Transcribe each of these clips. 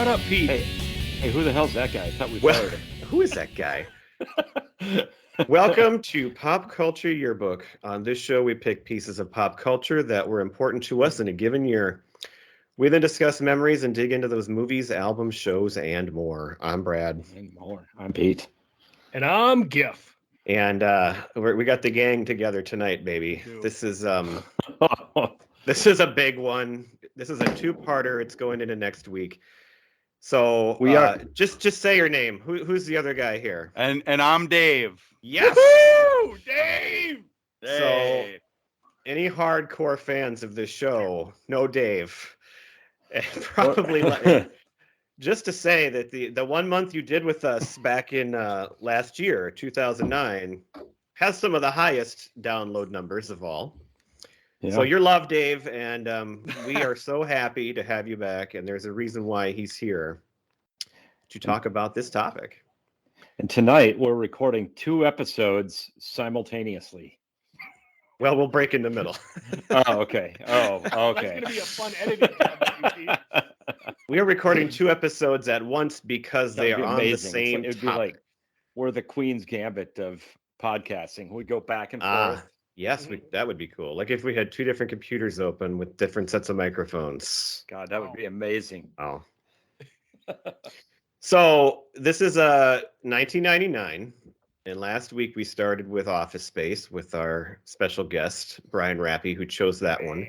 Shut up, Pete. Hey, who the hell's that guy? I thought we fired him. Who is that guy? Welcome to Pop Culture Yearbook. On this show, we pick pieces of pop culture that were important to us in a given year. We then discuss memories and dig into those movies, albums, shows, and more. I'm Brad. And more. I'm Pete. And I'm Giff. And we got the gang together tonight, baby. This is this is a big one. This is a two-parter. It's going into next week. So we are just say your name. Who's the other guy here? And I'm Dave. Yes, Woo-hoo! Dave. So any hardcore fans of this show know Dave. And probably just to say that the 1 month you did with us back in last year, 2009, has some of the highest download numbers of all. Yeah. So you're loved, Dave, and we are so happy to have you back. And there's a reason why he's here to talk about this topic. And tonight we're recording 2 episodes simultaneously. Well, we'll break in the middle. Oh, okay. That's going to be a fun editing job. We are recording 2 episodes at once because they are on the same topic. It'd be like we're the Queen's Gambit of podcasting. We go back and forth. Yes, that would be cool. Like if we had 2 different computers open with different sets of microphones. God, that would be amazing. Oh. So this is 1999. And last week we started with Office Space with our special guest, Brian Rappy, who chose that one.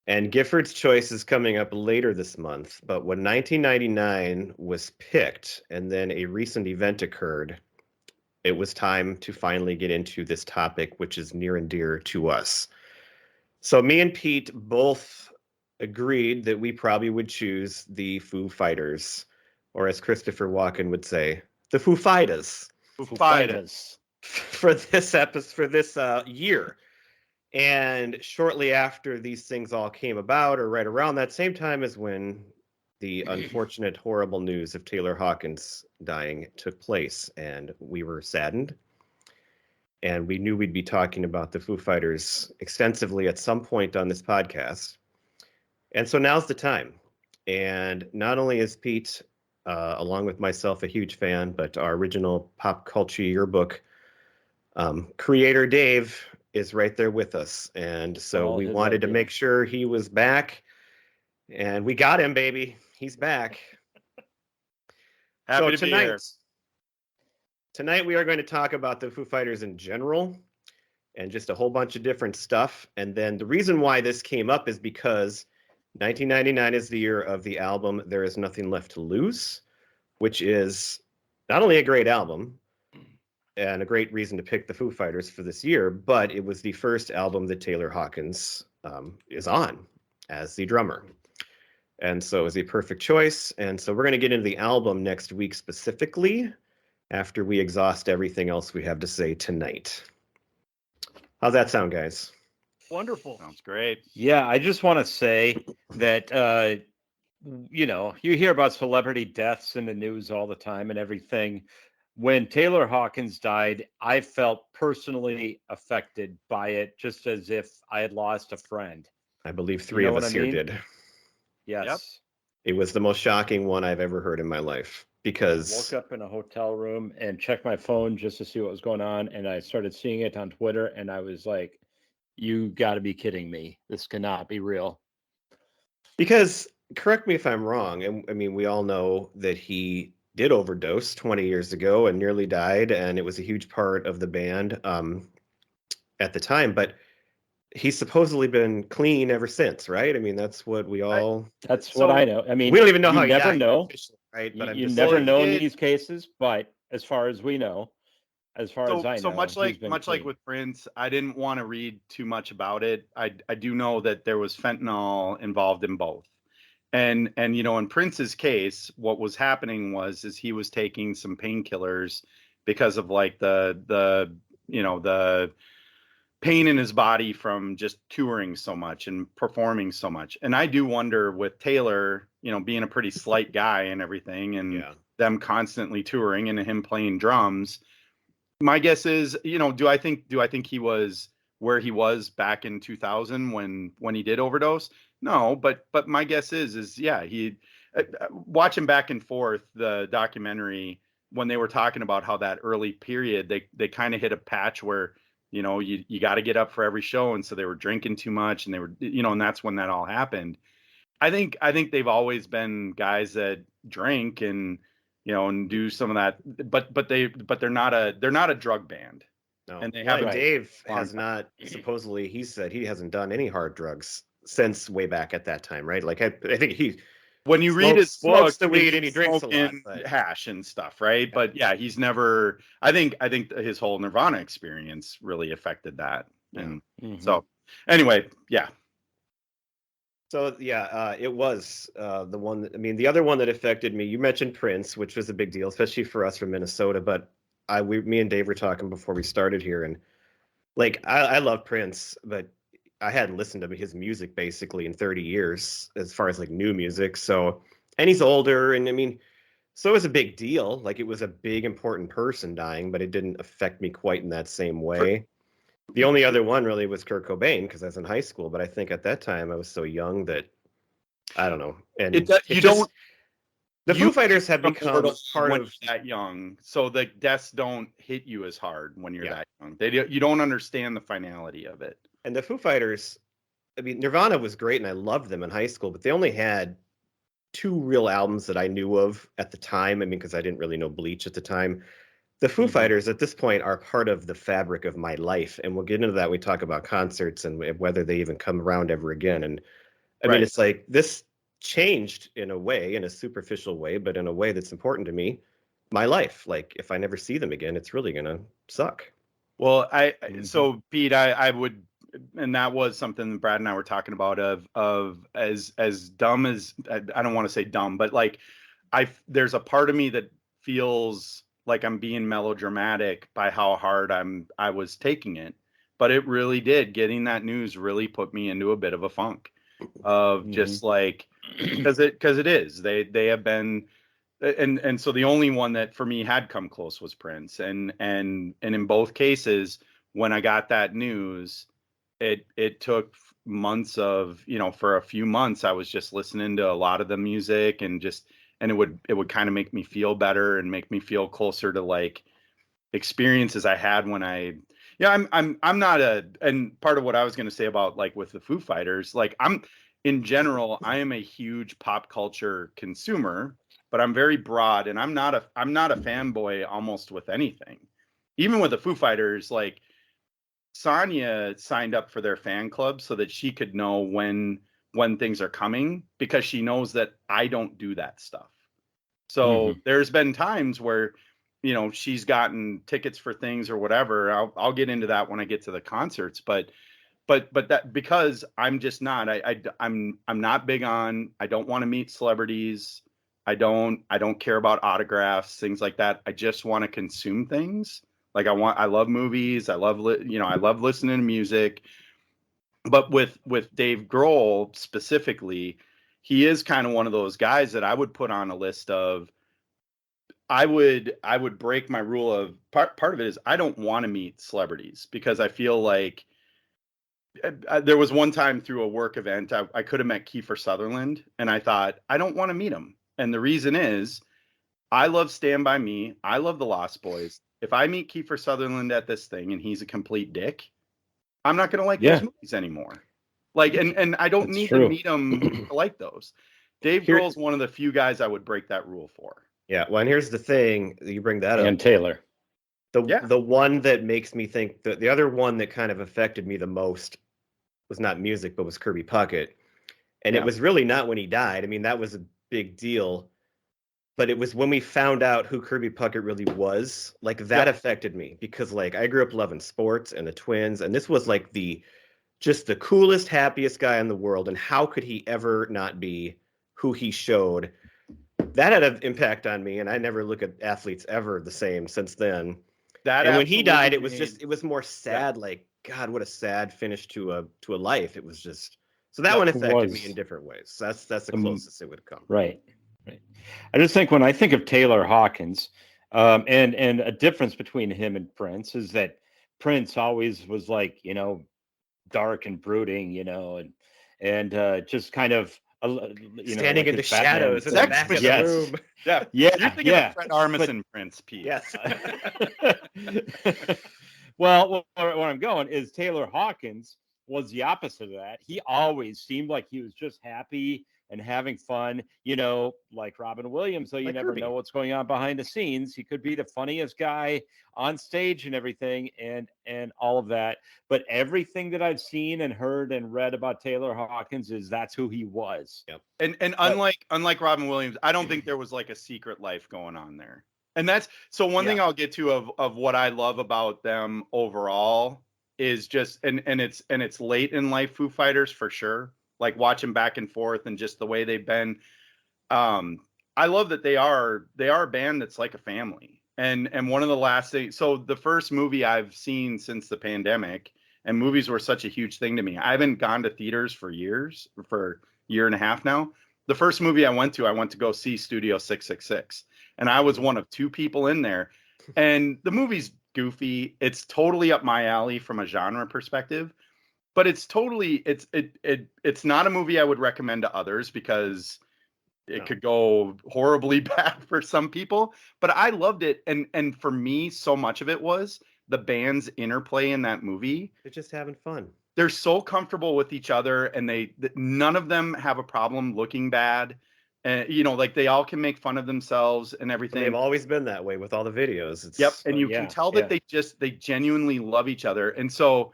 And Gifford's choice is coming up later this month. But when 1999 was picked and then a recent event occurred, it was time to finally get into this topic, which is near and dear to us. So me and Pete both agreed that we probably would choose the Foo Fighters, or as Christopher Walken would say, the Foo Fighters. Foo Fighters. For this episode, for this year. And shortly after these things all came about, or right around that same time, is when the unfortunate, horrible news of Taylor Hawkins dying took place, and we were saddened. And we knew we'd be talking about the Foo Fighters extensively at some point on this podcast. And so now's the time. And not only is Pete, along with myself, a huge fan, but our original Pop Culture Yearbook creator, Dave, is right there with us. And so we wanted to make sure he was back. And we got him, baby. He's back. Happy to be here. Tonight we are going to talk about the Foo Fighters in general and just a whole bunch of different stuff. And then the reason why this came up is because 1999 is the year of the album There Is Nothing Left to Lose, which is not only a great album and a great reason to pick the Foo Fighters for this year, but it was the first album that Taylor Hawkins is on as the drummer. And so it was a perfect choice. And so we're going to get into the album next week specifically after we exhaust everything else we have to say tonight. How's that sound, guys? Wonderful. Sounds great. Yeah, I just want to say that, you hear about celebrity deaths in the news all the time and everything. When Taylor Hawkins died, I felt personally affected by it, just as if I had lost a friend. I believe 3 of us here did. Yes. Yep. It was the most shocking one I've ever heard in my life because I woke up in a hotel room and checked my phone just to see what was going on. And I started seeing it on Twitter and I was like, you got to be kidding me. This cannot be real. Because, correct me if I'm wrong, and I mean, we all know that he did overdose 20 years ago and nearly died. And it was a huge part of the band at the time. But he's supposedly been clean ever since, right? I mean, that's what we all... That's what I know. I mean, we don't even know how you never know. Right? But you never know in these cases, but as far as we know, as far as I know... So much like with Prince, I didn't want to read too much about it. I do know that there was fentanyl involved in both. And in Prince's case, what was happening was he was taking some painkillers because of like the pain in his body from just touring so much and performing so much. And I do wonder with Taylor, being a pretty slight guy and everything and them constantly touring and him playing drums. My guess is, do I think he was where he was back in 2000 when he did overdose? No, but my guess is he watching back and forth the documentary, when they were talking about how that early period, they kind of hit a patch where, you got to get up for every show. And so they were drinking too much, and they were, and that's when that all happened. I think they've always been guys that drink and, and do some of that, but they're not a drug band. No. And they Yeah, haven't. Dave long has time. not, supposedly, he said he hasn't done any hard drugs since way back at that time, right? Like, I think he When you read his smokes book, the I mean, weed and he he's drinks a lot. smoking But hash and stuff, right? But yeah, he's never. I think his whole Nirvana experience really affected that. And so, anyway, yeah. So yeah, it was the one. I mean, the other one that affected me. You mentioned Prince, which was a big deal, especially for us from Minnesota. But me and Dave were talking before we started here, and like I love Prince, but I hadn't listened to his music basically in 30 years, as far as like new music. So, and he's older, and I mean, so it was a big deal. Like it was a big important person dying, but it didn't affect me quite in that same way. The only other one really was Kurt Cobain, because I was in high school, but I think at that time I was so young that I don't know. And the Foo Fighters have become part when of you're that young, so the deaths don't hit you as hard when you're that young. You don't understand the finality of it. And the Foo Fighters, I mean, Nirvana was great, and I loved them in high school, but they only had 2 real albums that I knew of at the time. I mean, because I didn't really know Bleach at the time. The Foo Fighters at this point are part of the fabric of my life, and we'll get into that when we talk about concerts and whether they even come around ever again. And I mean, it's like this changed in a way, in a superficial way, but in a way that's important to me, my life. Like if I never see them again, it's really gonna suck. Well, so Pete, I would, and that was something Brad and I were talking about of as dumb as, I don't want to say dumb, but like there's a part of me that feels like I'm being melodramatic by how hard I was taking it, but it really did. Getting that news really put me into a bit of a funk of just like, because it is, they have been, and so the only one that for me had come close was Prince, and in both cases when I got that news, it took months of, for a few months I was just listening to a lot of the music, and it would kind of make me feel better and make me feel closer to like experiences I had when I'm not and part of what I was going to say about like with the Foo Fighters, like in general, I am a huge pop culture consumer, but I'm very broad, and I'm not a fanboy almost with anything. Even with the Foo Fighters, like Sonia signed up for their fan club so that she could know when things are coming, because she knows that I don't do that stuff. So there's been times where, she's gotten tickets for things or whatever. I'll get into that when I get to the concerts, but that, because I'm just not, I'm not big on, I don't want to meet celebrities. I don't care about autographs, things like that. I just want to consume things. Like I love movies. I love listening to music. But with Dave Grohl specifically, he is kind of one of those guys that I would put on a list of, I would break my rule of part of it is I don't want to meet celebrities, because I feel like there was one time through a work event, I could have met Kiefer Sutherland, and I thought, I don't want to meet him. And the reason is, I love Stand By Me. I love the Lost Boys. If I meet Kiefer Sutherland at this thing and he's a complete dick, I'm not going to like those movies anymore. Like, and I don't need to meet him to like those. Dave Grohl's one of the few guys I would break that rule for. Yeah, well, and here's the thing, you bring that up. And Taylor. The one that makes me think, the other one that kind of affected me the most was not music, but was Kirby Puckett. And it was really not when he died. I mean, that was a big deal. But it was when we found out who Kirby Puckett really was, like that affected me, because like I grew up loving sports and the Twins, and this was like just the coolest, happiest guy in the world. And how could he ever not be who he showed? That had an impact on me, and I never look at athletes ever the same since then. And when he died, it was more sad. Like, God, what a sad finish to a life. It was just, so that one affected me in different ways. That's the closest it would come. Right. I just think when I think of Taylor Hawkins, and a difference between him and Prince is that Prince always was like, dark and brooding, and just kind of Standing in the his Batman shadows in the thing. back of the Yes. room. Yeah, Yeah, you're thinking yeah. of Fred Armisen Prince, Pete. Yes. Well, where I'm going is Taylor Hawkins was the opposite of that. He always seemed like he was just happy and having fun, like Robin Williams, though you Like never Kirby. know what's going on behind the scenes. He could be the funniest guy on stage and everything and all of that. But everything that I've seen and heard and read about Taylor Hawkins is that's who he was. Yep. And unlike Robin Williams, I don't think there was like a secret life going on there. And that's so one thing I'll get to of what I love about them overall is just and it's late in life Foo Fighters for sure. Like watching back and forth and just the way they've been. I love that they are a band that's like a family. And one of the last things, so the first movie I've seen since the pandemic, and movies were such a huge thing to me. I haven't gone to theaters for years, for a year and a half now. The first movie I went to go see Studio 666. And I was one of two people in there. And the movie's goofy. It's totally up my alley from a genre perspective. But it's totally it's not a movie I would recommend to others because it could go horribly bad for some people. But I loved it, and for me, so much of it was the band's interplay in that movie. They're just having fun. They're so comfortable with each other, and none of them have a problem looking bad. And like they all can make fun of themselves and everything. They've always been that way with all the videos. And you can tell that they genuinely love each other, and so.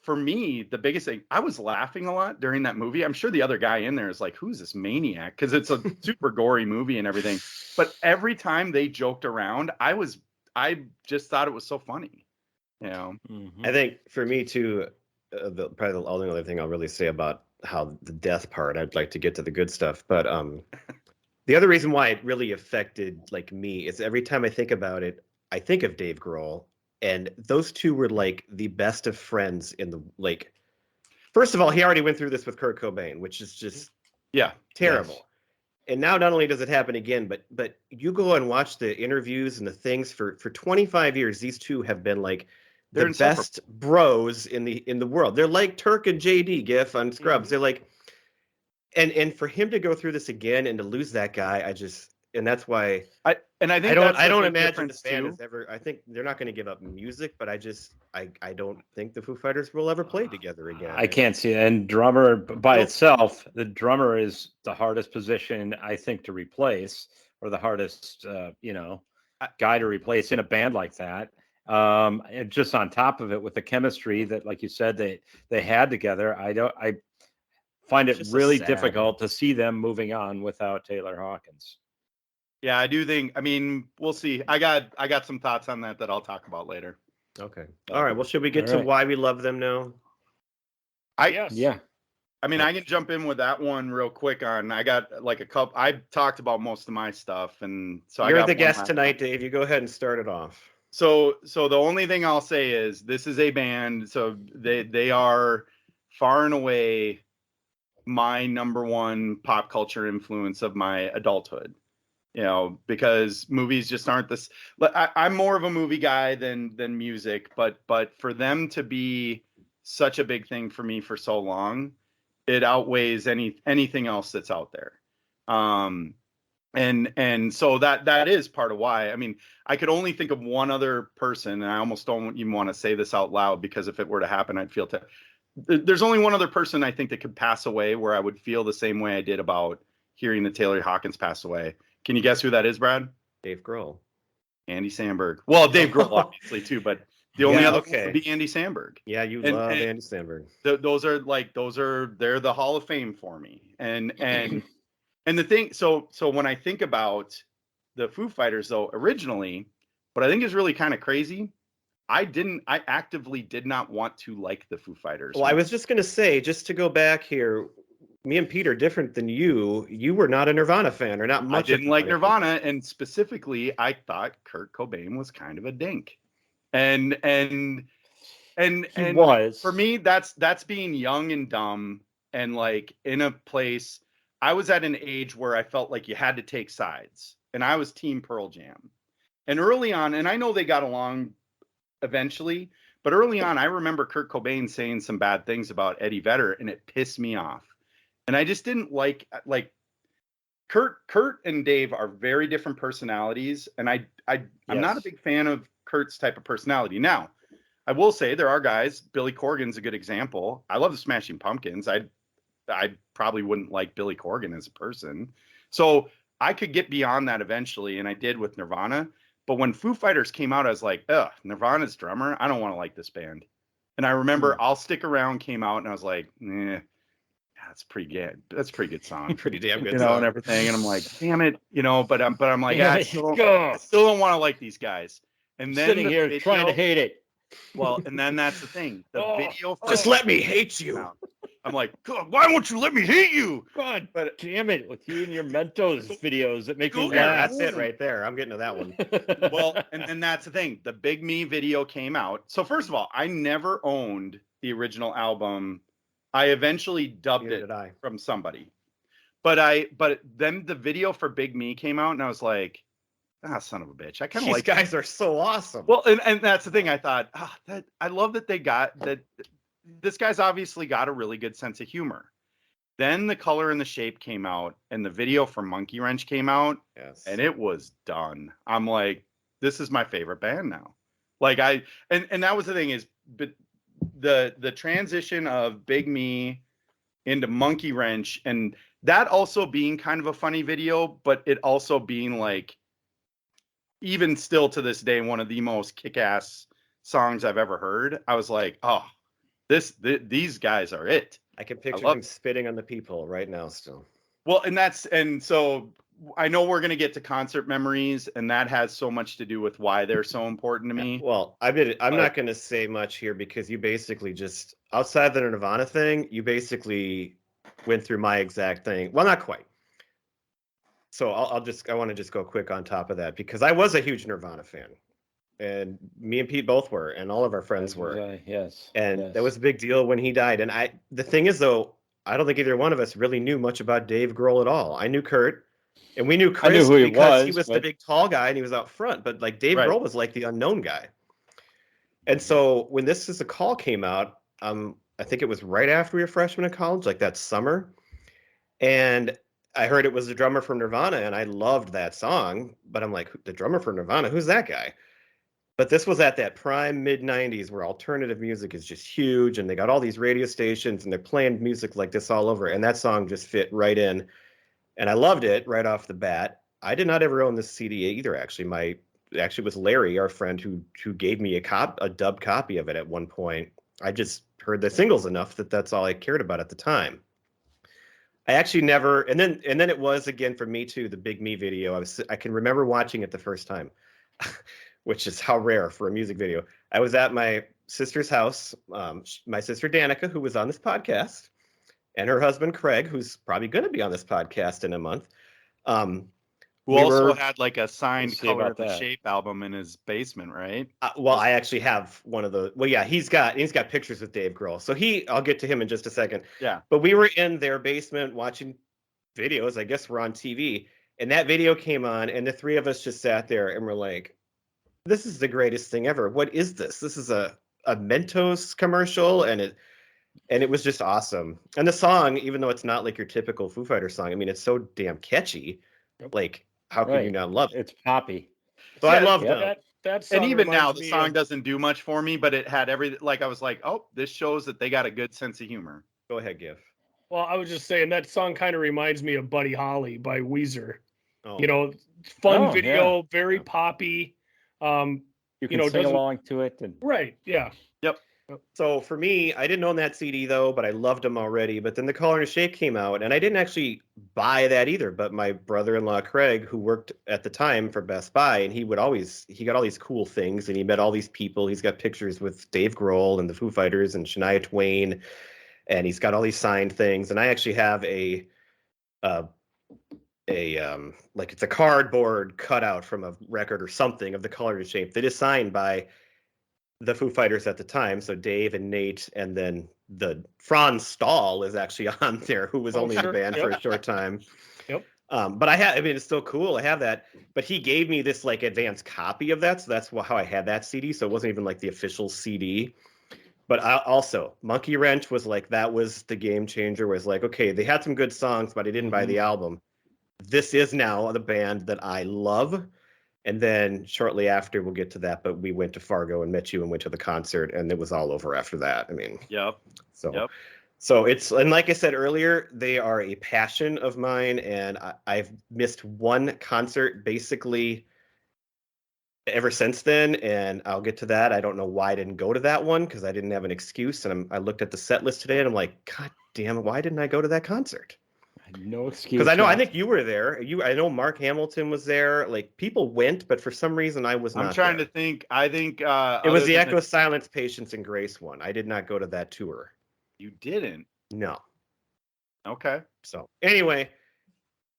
For me, the biggest thing, I was laughing a lot during that movie. I'm sure the other guy in there is like, who's this maniac? Because it's a super gory movie and everything. But every time they joked around, I just thought it was so funny. Mm-hmm. I think for me too, probably the only other thing I'll really say about how the death part, I'd like to get to the good stuff. But the other reason why it really affected like me is every time I think about it, I think of Dave Grohl. And those two were like the best of friends in the like. First of all, he already went through this with Kurt Cobain, which is just terrible. Yes. And now not only does it happen again, but you go and watch the interviews and the things for 25 years. These two have been like the best bros in the world. They're like Turk and JD Giff on Scrubs. Mm-hmm. They're like, and for him to go through this again and to lose that guy, and that's why I don't imagine this band is ever. I think they're not going to give up music, but I don't think the Foo Fighters will ever play together again. I can't see it. And drummer by itself, the drummer is the hardest position I think to replace, or the hardest guy to replace in a band like that. And just on top of it, with the chemistry that, like you said, they had together, I find it really difficult to see them moving on without Taylor Hawkins. Yeah, I do think. I mean, we'll see. I got some thoughts on that I'll talk about later. Okay. All right. Well, should we get to why we love them now? Yeah. I mean, I can jump in with that one real quick. I got like a couple. I talked about most of my stuff, and so you're the guest tonight, Dave. You go ahead and start it off. So the only thing I'll say is this is a band. So they are far and away my number one pop culture influence of my adulthood. Because movies just aren't this. I'm more of a movie guy than music, but for them to be such a big thing for me for so long, it outweighs anything else that's out there. And so that is part of why. I mean, I could only think of one other person, and I almost don't even want to say this out loud because if it were to happen, I'd feel there's only one other person I think that could pass away where I would feel the same way I did about hearing that Taylor Hawkins passed away. Can you guess who that is, Brad? Dave Grohl. Andy Samberg. Well, Dave Grohl obviously too, but the only other one would be Andy Samberg. Yeah, love Andy Samberg. They're the Hall of Fame for me. And the thing, so when I think about the Foo Fighters though, originally, what I think is really kind of crazy, I actively did not want to like the Foo Fighters. Well, I was just going to say, just to go back here, me and Pete are different than you. You were not a Nirvana fan, or not much. I didn't like Nirvana, and specifically, I thought Kurt Cobain was kind of a dink, and was. For me, that's being young and dumb, and like in a place. I was at an age where I felt like you had to take sides, and I was Team Pearl Jam. And early on, and I know they got along eventually, but early on, I remember Kurt Cobain saying some bad things about Eddie Vedder, and it pissed me off. And I just didn't like Kurt and Dave are very different personalities, and I'm not a big fan of Kurt's type of personality. Now, I will say there are guys. Billy Corgan's a good example. I love the Smashing Pumpkins. I probably wouldn't like Billy Corgan as a person. So I could get beyond that eventually, and I did with Nirvana. But when Foo Fighters came out, I was like, ugh, Nirvana's drummer. I don't want to like this band. And I remember I'll Stick Around came out, and I was like, that's pretty good. That's a pretty good song. Pretty damn good you song. know, and everything. And I'm like, damn it, but I'm like, I still don't want to like these guys. And then sitting here trying to hate it. Well, and then that's the thing. The video. Just let me hate you. I'm like, God, why won't you let me hate you? God, but damn it, with you and your Mentos videos that make me laugh. That's it right there. I'm getting to that one. Well, and then that's the thing. The Big Me video came out. So first of all, I never owned the original album. I eventually dubbed it from somebody. But then the video for Big Me came out, and I was like, son of a bitch. I kind of like these guys are so awesome. Well, and that's the thing. I thought, that I love that they got that. This guy's obviously got a really good sense of humor. Then The Color and the Shape came out, and the video for Monkey Wrench came out, and it was done. I'm like, this is my favorite band now. Like and that was the thing is, but the transition of Big Me into Monkey Wrench, and that also being kind of a funny video, but it also being like, even still to this day, one of the most kick-ass songs I've ever heard. I was like, oh, these guys are it. I can picture him spitting on the people right now still. Well, and so I know we're going to get to concert memories, and that has so much to do with why they're so important to me. Well, I'm not going to say much here because you basically just, outside the Nirvana thing, you basically went through my exact thing. Well, not quite. So I want to just go quick on top of that because I was a huge Nirvana fan. And me and Pete both were, and all of our friends were. Yes. And that was a big deal when he died. And the thing is, though, I don't think either one of us really knew much about Dave Grohl at all. I knew Kurt, and we knew Chris because he was the big tall guy and he was out front. But like Dave Grohl was like the unknown guy. And so when This Is a Call came out, I think it was right after we were freshmen in college, like that summer. And I heard it was the drummer from Nirvana, and I loved that song. But I'm like, the drummer from Nirvana, who's that guy? But this was at that prime mid-90s where alternative music is just huge, and they got all these radio stations, and they're playing music like this all over, and that song just fit right in. And I loved it right off the bat. I did not ever own this CD either, actually. It was Larry, our friend, who gave me a dubbed copy of it at one point. I just heard the singles enough that's all I cared about at the time. I actually never, and then it was again for me too, the Big Me video. I can remember watching it the first time. Which is how rare for a music video. I was at my sister's house, my sister Danica, who was on this podcast, and her husband Craig, who's probably going to be on this podcast in a month. Who also had like a signed Color of the Shape album in his basement, right? Well, I actually have one of the. Well, yeah, he's got pictures with Dave Grohl. So I'll get to him in just a second. Yeah. But we were in their basement watching videos. I guess we're on TV, and that video came on, and the three of us just sat there and we're like, this is the greatest thing ever. What is this? This is a Mentos commercial, and it was just awesome. And the song, even though it's not like your typical Foo Fighters song, I mean, it's so damn catchy. Like, how can you not love it? It's poppy. So I love that. That song, and even now, the song doesn't do much for me, but it had everything. Like, I was like, oh, this shows that they got a good sense of humor. Go ahead, Gif. Well, I was just saying that song kind of reminds me of Buddy Holly by Weezer. Oh. You know, fun video, very poppy. You can sing along to it. Right. Yeah. Yep. So for me, I didn't own that CD though, but I loved them already. But then The Color and the Shape came out, and I didn't actually buy that either. But my brother-in-law Craig, who worked at the time for Best Buy, and he got all these cool things, and he met all these people. He's got pictures with Dave Grohl and the Foo Fighters and Shania Twain, and he's got all these signed things. And I actually have like it's a cardboard cutout from a record or something of The Color and Shape that is signed by the Foo Fighters at the time. So Dave and Nate, and then the Franz Stahl is actually on there, who was only in the band for a short time. Yep. But it's still cool. I have that, but he gave me this like advanced copy of that. So that's how I had that CD. So it wasn't even like the official CD. But also, Monkey Wrench was like, that was the game changer. Was like, okay, they had some good songs, but I didn't buy the album. This is now the band that I love. And then shortly after, we'll get to that, but we went to Fargo and met you and went to the concert, and it was all over after that. I mean, so it's, and like I said earlier, they are a passion of mine, and I've missed one concert basically ever since then, and I'll get to that. I don't know why I didn't go to that one because I didn't have an excuse, and I looked at the set list today, and I'm like, God damn it, why didn't I go to that concert? No excuse. Because I think you were there. I know Mark Hamilton was there. Like, people went, but for some reason I was not. I'm trying there. to think. I think it was the Echo, Silence, Patience, and Grace one. I did not go to that tour. You didn't? No. Okay. So anyway,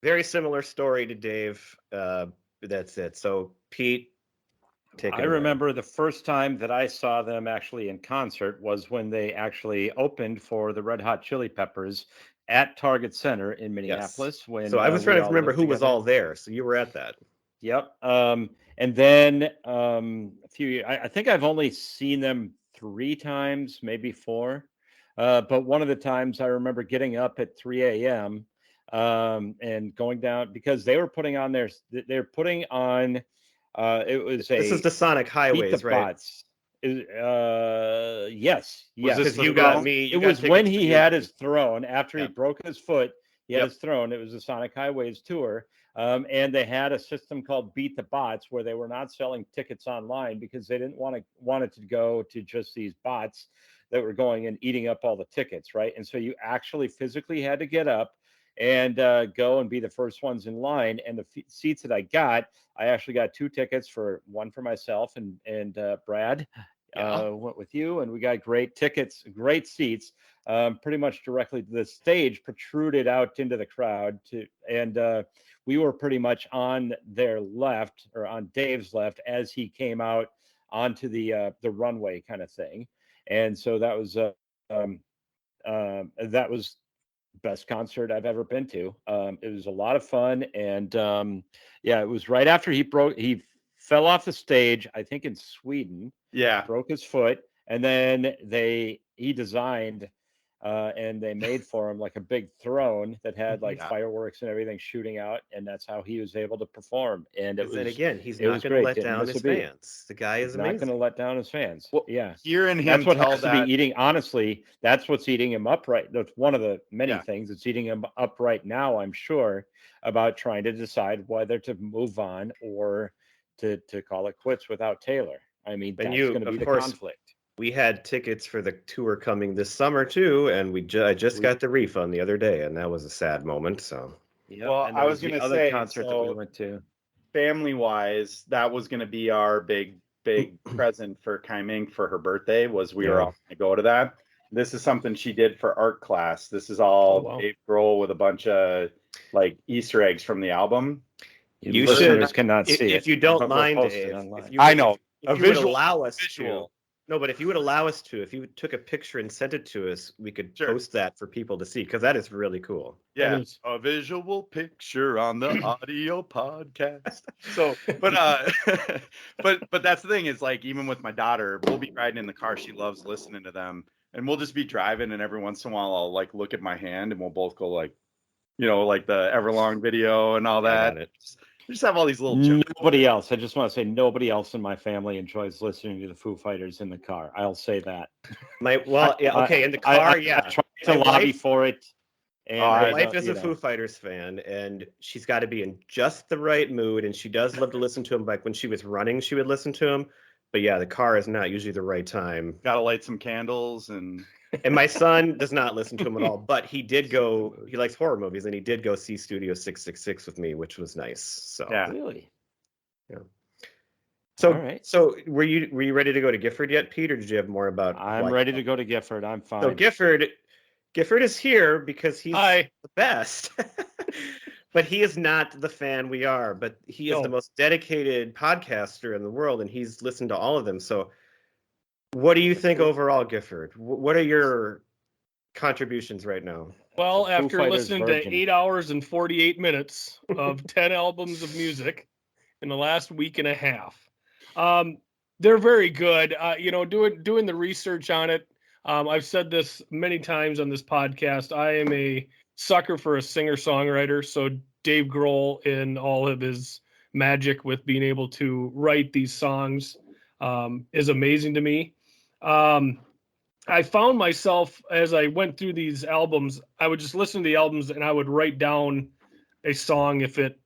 very similar story to Dave. That's it. So Pete, take it I away. remember the first time that I saw them actually in concert was when they actually opened for the Red Hot Chili Peppers at Target Center in Minneapolis. When so I was trying to remember who was together. all there. So you were at that. Yep. And then I think I've only seen them 3 times, maybe 4. But one of the times I remember getting up at 3 a.m. And going down because they were putting on it was this is the Sonic Highways, right? Bots. Yes. Because you got me. It was when he had his throne after he Yep. broke his foot. He had his throne. It was the Sonic Highways tour. And they had a system called Beat the Bots where they were not selling tickets online because they didn't want it to go to just these bots that were going and eating up all the tickets, right? And so you actually physically had to get up and go and be the first ones in line. And the seats that I actually got 2 tickets, one for myself and Brad went with you, and we got great tickets, great seats, pretty much directly to the stage, protruded out into the crowd and we were pretty much on their left, or on Dave's left, as he came out onto the runway kind of thing. And so that was best concert I've ever been to. It was a lot of fun, and it was right after he fell off the stage, I think in Sweden. Yeah, broke his foot, and then he designed and they made for him like a big throne that had like fireworks and everything shooting out, and that's how he was able to perform. And he's not going to let down his fans. The guy is amazing. Not going to let down his fans. Well, hearing him, that's what has to be eating. Honestly, that's what's eating him up right. That's one of the many things that's eating him up right now. I'm sure about trying to decide whether to move on or to call it quits without Taylor. I mean, that's going to be the conflict. We had tickets for the tour coming this summer too, and I just got the refund the other day, and that was a sad moment. So, well, I was going to say, concert that we went to, family-wise, that was going to be our big present for Kai Ming for her birthday. Was we were all going to go to that. This is something she did for art class. This is all Dave Grohl with a bunch of like Easter eggs from the album. You listeners cannot see if you don't mind, Dave. I know. If you would allow us to. No, but if you would allow us to, if you took a picture and sent it to us, we could post that for people to see, because that is really cool. Yeah, a visual picture on the audio podcast. So, but that's the thing is, like, even with my daughter, we'll be riding in the car. She loves listening to them, and we'll just be driving, and every once in a while, I'll like look at my hand, and we'll both go like, like the Everlong video and all that. We just have all these little jokes. Nobody else. I just want to say nobody else in my family enjoys listening to the Foo Fighters in the car. I'll say that. In the car, I try to lobby for it. And my wife is a Foo Fighters fan, and she's got to be in just the right mood, and she does love to listen to them. Like when she was running, she would listen to them. But yeah, the car is not usually the right time. Got to light some candles and my son does not listen to him at all, but he likes horror movies, and he did go see Studio 666 with me, which was nice. So really? Yeah. So were you ready to go to Gifford yet, Pete, or did you have more about I'm ready to go to Gifford. I'm fine. So Gifford is here because he's the best. But he is not the fan we are, but he is the most dedicated podcaster in the world, and he's listened to all of them. So what do you think overall, Gifford? What are your contributions right now? Well, after listening to 8 hours and 48 minutes of 10 albums of music in the last week and a half, they're very good. Doing the research on it, I've said this many times on this podcast. I am a sucker for a singer-songwriter. So Dave Grohl, in all of his magic with being able to write these songs, is amazing to me. I found myself, as I went through these albums, I would just listen to the albums and I would write down a song if it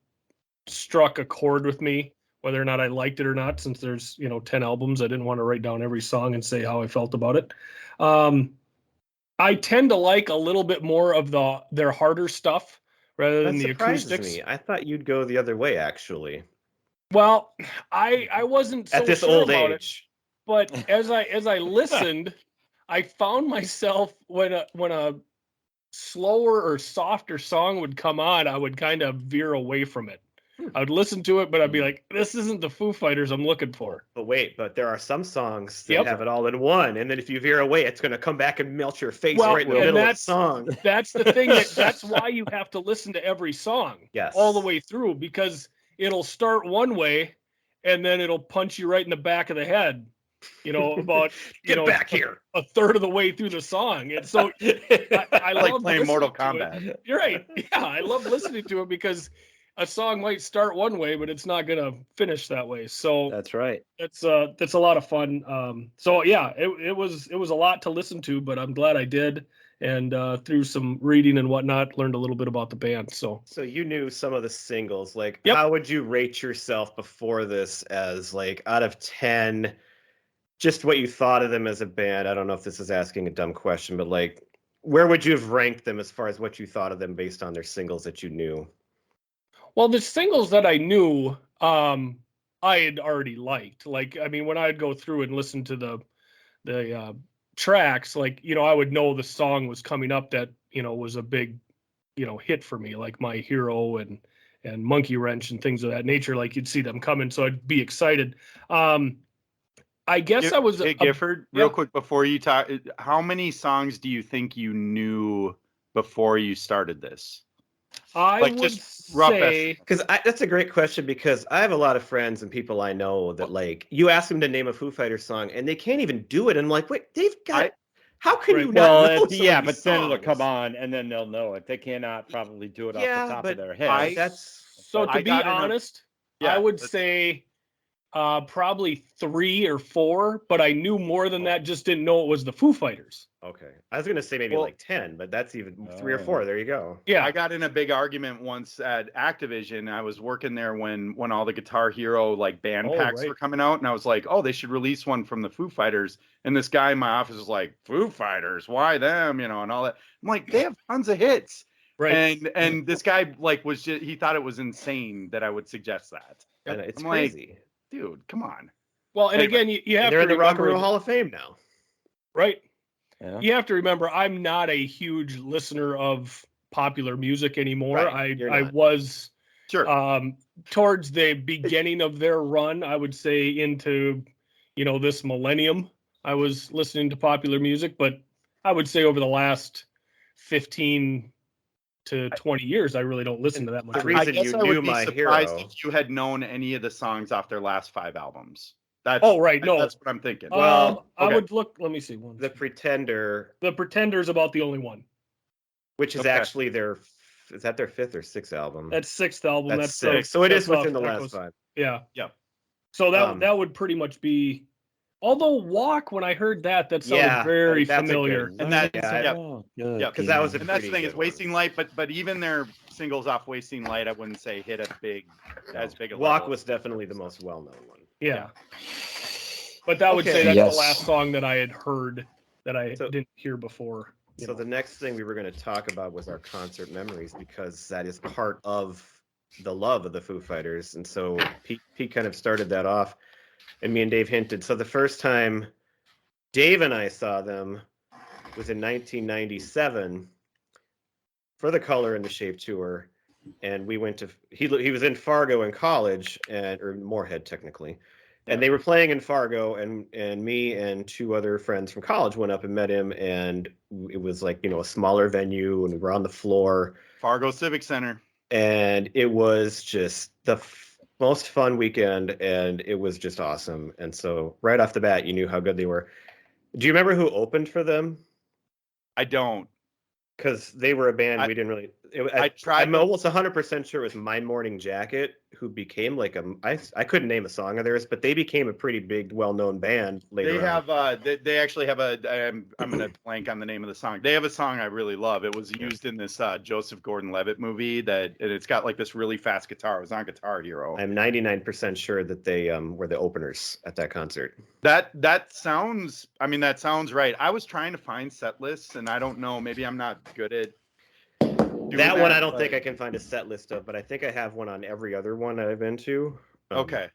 struck a chord with me, whether or not I liked it or not. Since there's 10 albums, I didn't want to write down every song and say how I felt about it. I tend to like a little bit more of their harder stuff rather than the acoustics. Me. I thought you'd go the other way, actually. Well, I wasn't so at this sure old about age, but as I listened, I found myself when a slower or softer song would come on, I would kind of veer away from it. I would listen to it, but I'd be like, this isn't the Foo Fighters I'm looking for. But there are some songs that have it all in one, and then if you veer away, it's going to come back and melt your face right in the middle of the song. That's the thing. That's why you have to listen to every song all the way through, because it'll start one way, and then it'll punch you right in the back of the head. About get back here a third of the way through the song, and so I like love playing Mortal Kombat. You're right. Yeah, I love listening to it because a song might start one way, but it's not gonna finish that way. So that's right. That's a lot of fun. So yeah, it was a lot to listen to, but I'm glad I did. And through some reading and whatnot, learned a little bit about the band. So you knew some of the singles. Like, how would you rate yourself before this as, like, out of 10? Just what you thought of them as a band. I don't know if this is asking a dumb question, but like, where would you have ranked them as far as what you thought of them based on their singles that you knew? Well, the singles that I knew, I had already liked. Like, I mean, when I'd go through and listen to the tracks, like, I would know the song was coming up that, was a big, hit for me, like My Hero and Monkey Wrench and things of that nature. Like, you'd see them coming, so I'd be excited. I guess I was. Hey, Gifford, real quick before you talk, how many songs do you think you knew before you started this? I would just say, because that's a great question, because I have a lot of friends and people I know that, like, you ask them to name a Foo Fighters song and they can't even do it. And I'm like, wait, they've got. How can you not know? Yeah, but then it'll come on and then they'll know it. They cannot probably do it off the top of their head. To be honest, I would say probably 3 or 4, but I knew more than that, just didn't know it was the Foo Fighters. Okay. I was going to say maybe like 10, but that's even 3 or 4. There you go. Yeah. I got in a big argument once at Activision. I was working there when all the Guitar Hero like band packs were coming out, and I was like, oh, they should release one from the Foo Fighters. And this guy in my office was like, Foo Fighters, why them? And all that. I'm like, they have tons of hits. Right. And this guy he thought it was insane that I would suggest that. And it's I'm crazy. Like, dude, come on. Well, and again, you have to remember, they're in the Rock and Roll Hall of Fame now. Right. Yeah. You have to remember, I'm not a huge listener of popular music anymore. Right, I was sure. Towards the beginning of their run, I would say into, this millennium, I was listening to popular music, but I would say over the last 15 to 20 years, I really don't listen to that much. The reason I guess you I knew would be My surprised Hero. if you had known any of the songs off their last 5 albums. That's no. That's what I'm thinking. Well, I would look. Let me see. The Pretender. The Pretender's about the only one. Which is actually is that their 5th or 6th album? That's 6th album. That's 6th. So it is within the last 5. Yeah. Yeah. So that would pretty much be. Although Walk, when I heard that sounded very familiar. And that, because that was and that's the thing is Wasting Light, but even their singles off Wasting Light, I wouldn't say hit as big a Walk level. was definitely the most well-known one. Yeah. But that would say that's the last song that I had heard that I didn't hear before. So the next thing we were going to talk about was our concert memories, because that is part of the love of the Foo Fighters. And so Pete kind of started that off, and me and Dave hinted. So the first time Dave and I saw them was in 1997 for the Color and the Shape tour. And we went to, he was in Fargo in college, or Moorhead technically. And they were playing in Fargo, and me and 2 other friends from college went up and met him, and it was like, a smaller venue, and we were on the floor. Fargo Civic Center. And it was just the most fun weekend, and it was just awesome. And so right off the bat, you knew how good they were. Do you remember who opened for them? I don't. Because they were a band we didn't really. I tried. I'm almost 100% sure it was My Morning Jacket, who became like I couldn't name a song of theirs, but they became a pretty big, well-known band later. They have they actually have I'm gonna blank on the name of the song. They have a song I really love. It was used in this Joseph Gordon-Levitt movie and it's got like this really fast guitar. It was on Guitar Hero. I'm 99% sure that they were the openers at that concert. That sounds right. I was trying to find set lists and I don't know, maybe I'm not good at that one. I don't think I can find a set list of, but I think I have one on every other one I've been to. Okay.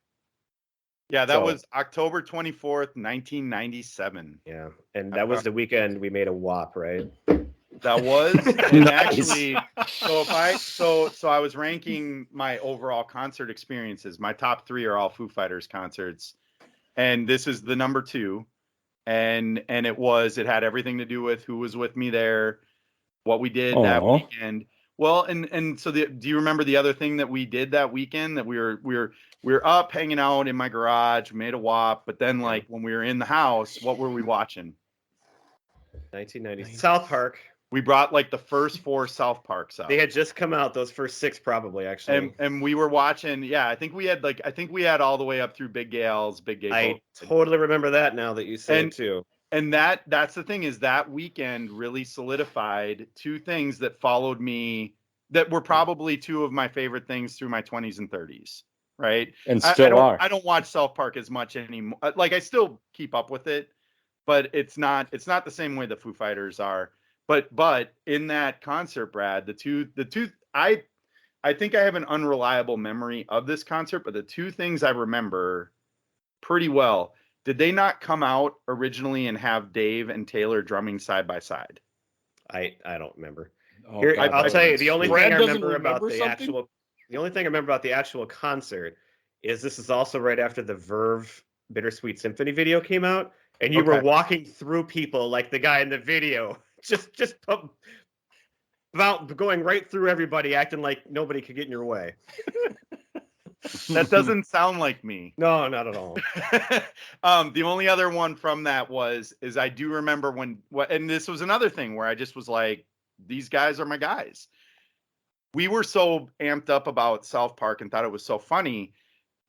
Yeah, that was October 24th, 1997. Yeah, and that was the weekend we made a WAP, right? That was and actually. So I was ranking my overall concert experiences. My top 3 are all Foo Fighters concerts, and this is the number 2. And it had everything to do with who was with me there, what we did that weekend. Well, and so do you remember the other thing that we did that weekend? That we were up hanging out in my garage, made a WAP, but then like when we were in the house, what were we watching? 1990 South Park. We brought like the first 4 South Parks out. They had just come out, those first 6 probably actually. And we were watching, I think we had all the way up through Big Gay. I totally remember that now that you say it too. And that's the thing, is that weekend really solidified 2 things that followed me that were probably 2 of my favorite things through my 20s and 30s, right? And still are. I don't watch South Park as much anymore. Like I still keep up with it, but it's not the same way the Foo Fighters are. But in that concert, Brad, the two I think I have an unreliable memory of this concert, but the 2 things I remember pretty well. Did they not come out originally and have Dave and Taylor drumming side by side? I don't remember. Oh, I'll tell you, the only thing I remember about the actual concert is this is also right after the Verve Bittersweet Symphony video came out, and you were walking through people like the guy in the video, just about going right through everybody, acting like nobody could get in your way. That doesn't sound like me. No, not at all. The only other one from that is I do remember and this was another thing where I just was like, these guys are my guys. We were so amped up about South Park and thought it was so funny.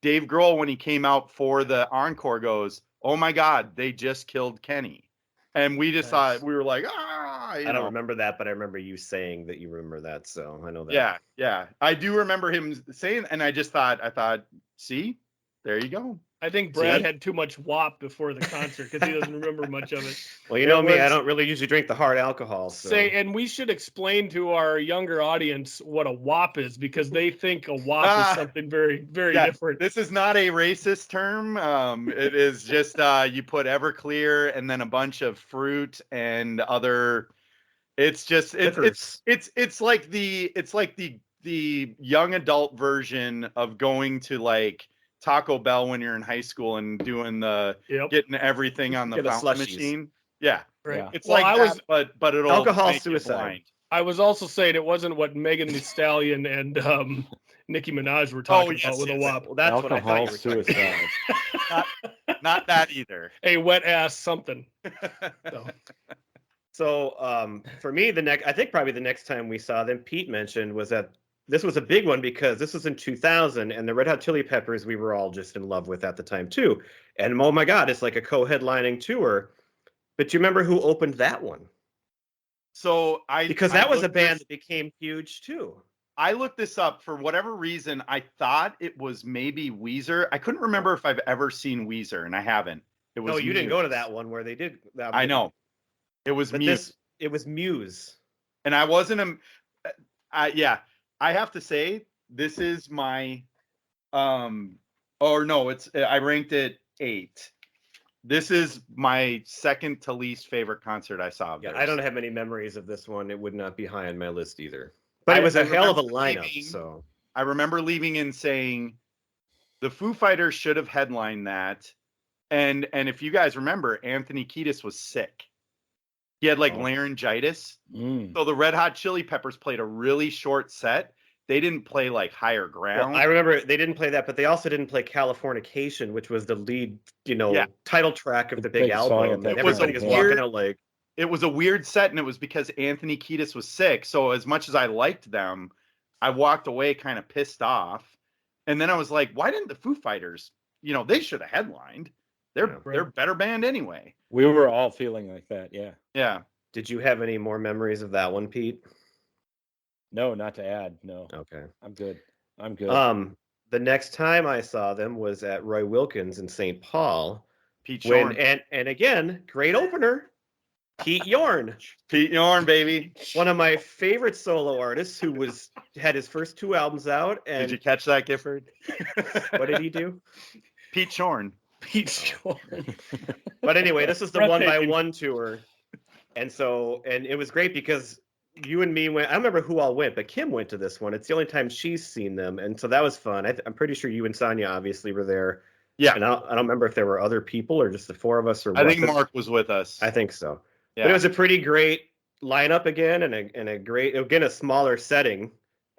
Dave Grohl, when he came out for the encore, goes, "Oh my God, they just killed Kenny." And we just thought, we were like, I don't remember that, but I remember you saying that you remember that, so I know that. Yeah. I do remember him saying, and I thought, see, there you go. I think Brad had too much WAP before the concert because he doesn't remember much of it. Well, you know me, I don't really usually drink the hard alcohol. So. And we should explain to our younger audience what a WAP is, because they think a WAP is something very, very different. This is not a racist term. It is just you put Everclear and then a bunch of fruit and other. It's just it's like the young adult version of going to like Taco Bell when you're in high school and doing getting everything on the fountain machine. Yeah. Right. Yeah. It's but it'll alcohol suicide. I was also saying it wasn't what Megan Thee Stallion and Nicki Minaj were talking about with a WAP. Well, that's what I thought you were suicide. not that either. A wet ass something. So for me, I think probably the next time we saw them, Pete mentioned, was that this was a big one because this was in 2000, and the Red Hot Chili Peppers we were all just in love with at the time too. And oh my God, it's like a co-headlining tour. But you remember who opened that one? So because that was a band that became huge too. I looked this up for whatever reason. I thought it was maybe Weezer. I couldn't remember if I've ever seen Weezer, and I haven't. It was. No, you didn't go to that one where they did. That I know. It was Muse. It was Muse, and I wasn't I have to say this is my I ranked it 8. This is my second to least favorite concert I saw. Yeah, I don't have many memories of this one. It would not be high on my list either. But it was a hell of a lineup. So I remember leaving and saying the Foo Fighters should have headlined that. And if you guys remember, Anthony Kiedis was sick. He had laryngitis. So the Red Hot Chili Peppers played a really short set. didn't play like Higher Ground. Well, I remember they didn't play that, but they also didn't play Californication, which was the lead, Yeah. title track of the big song album at that that everybody time, was yeah. walking out like. It was a weird set, and it was because Anthony Kiedis was sick. So as much as I liked them, I walked away kind of pissed off. And then I was like, why didn't the Foo Fighters? They should have headlined. They're a better band anyway. We were all feeling like that. Yeah. Yeah. Did you have any more memories of that one, Pete? No, not to add. No. Okay. I'm good. The next time I saw them was at Roy Wilkins in St. Paul. Pete Yorn. And again, great opener. Pete Yorn. Pete Yorn, baby. One of my favorite solo artists who had his first 2 albums out. And Did you catch that, Gifford? what did he do? Pete Yorn. Pete Shorn. But anyway, this is the 1x1 tour. And it was great because you and me went. I don't remember who all went, but Kim went to this one. It's the only time she's seen them. And so that was fun. I'm pretty sure you and Sonia obviously were there. Yeah. And I don't remember if there were other people or just the 4 of us. I think Mark was with us. I think so. Yeah. But it was a pretty great lineup again, and a great, again, a smaller setting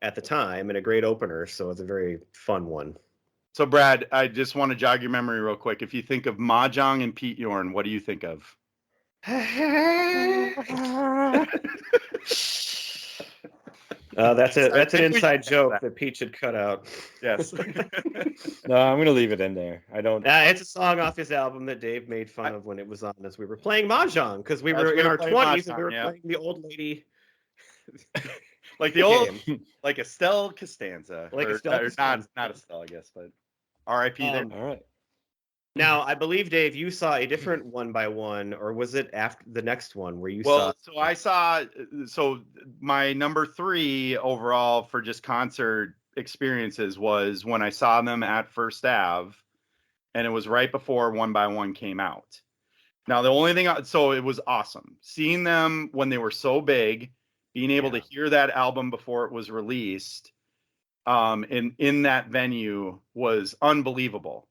at the time, and a great opener. So it's a very fun one. So Brad, I just want to jog your memory real quick. If you think of Mahjong and Pete Yorn, what do you think of? That's an inside joke that Pete should cut out. Yes. No, I'm going to leave it in there. I don't. It's a song off his album that Dave made fun of when it was on as we were playing Mahjong, because we were in our 20s and we were playing the old lady. Like the old, like Estelle Costanza. Like Estelle Costanza. Not Estelle, I guess, but R.I.P. there. All right. Now, I believe, Dave, you saw a different 1x1, or was it after the next one where you saw? So my number 3 overall for just concert experiences was when I saw them at First Ave, and it was right before 1x1 came out. Now, the only thing, so it was awesome seeing them when they were so big, being able to hear that album before it was released, in that venue was unbelievable.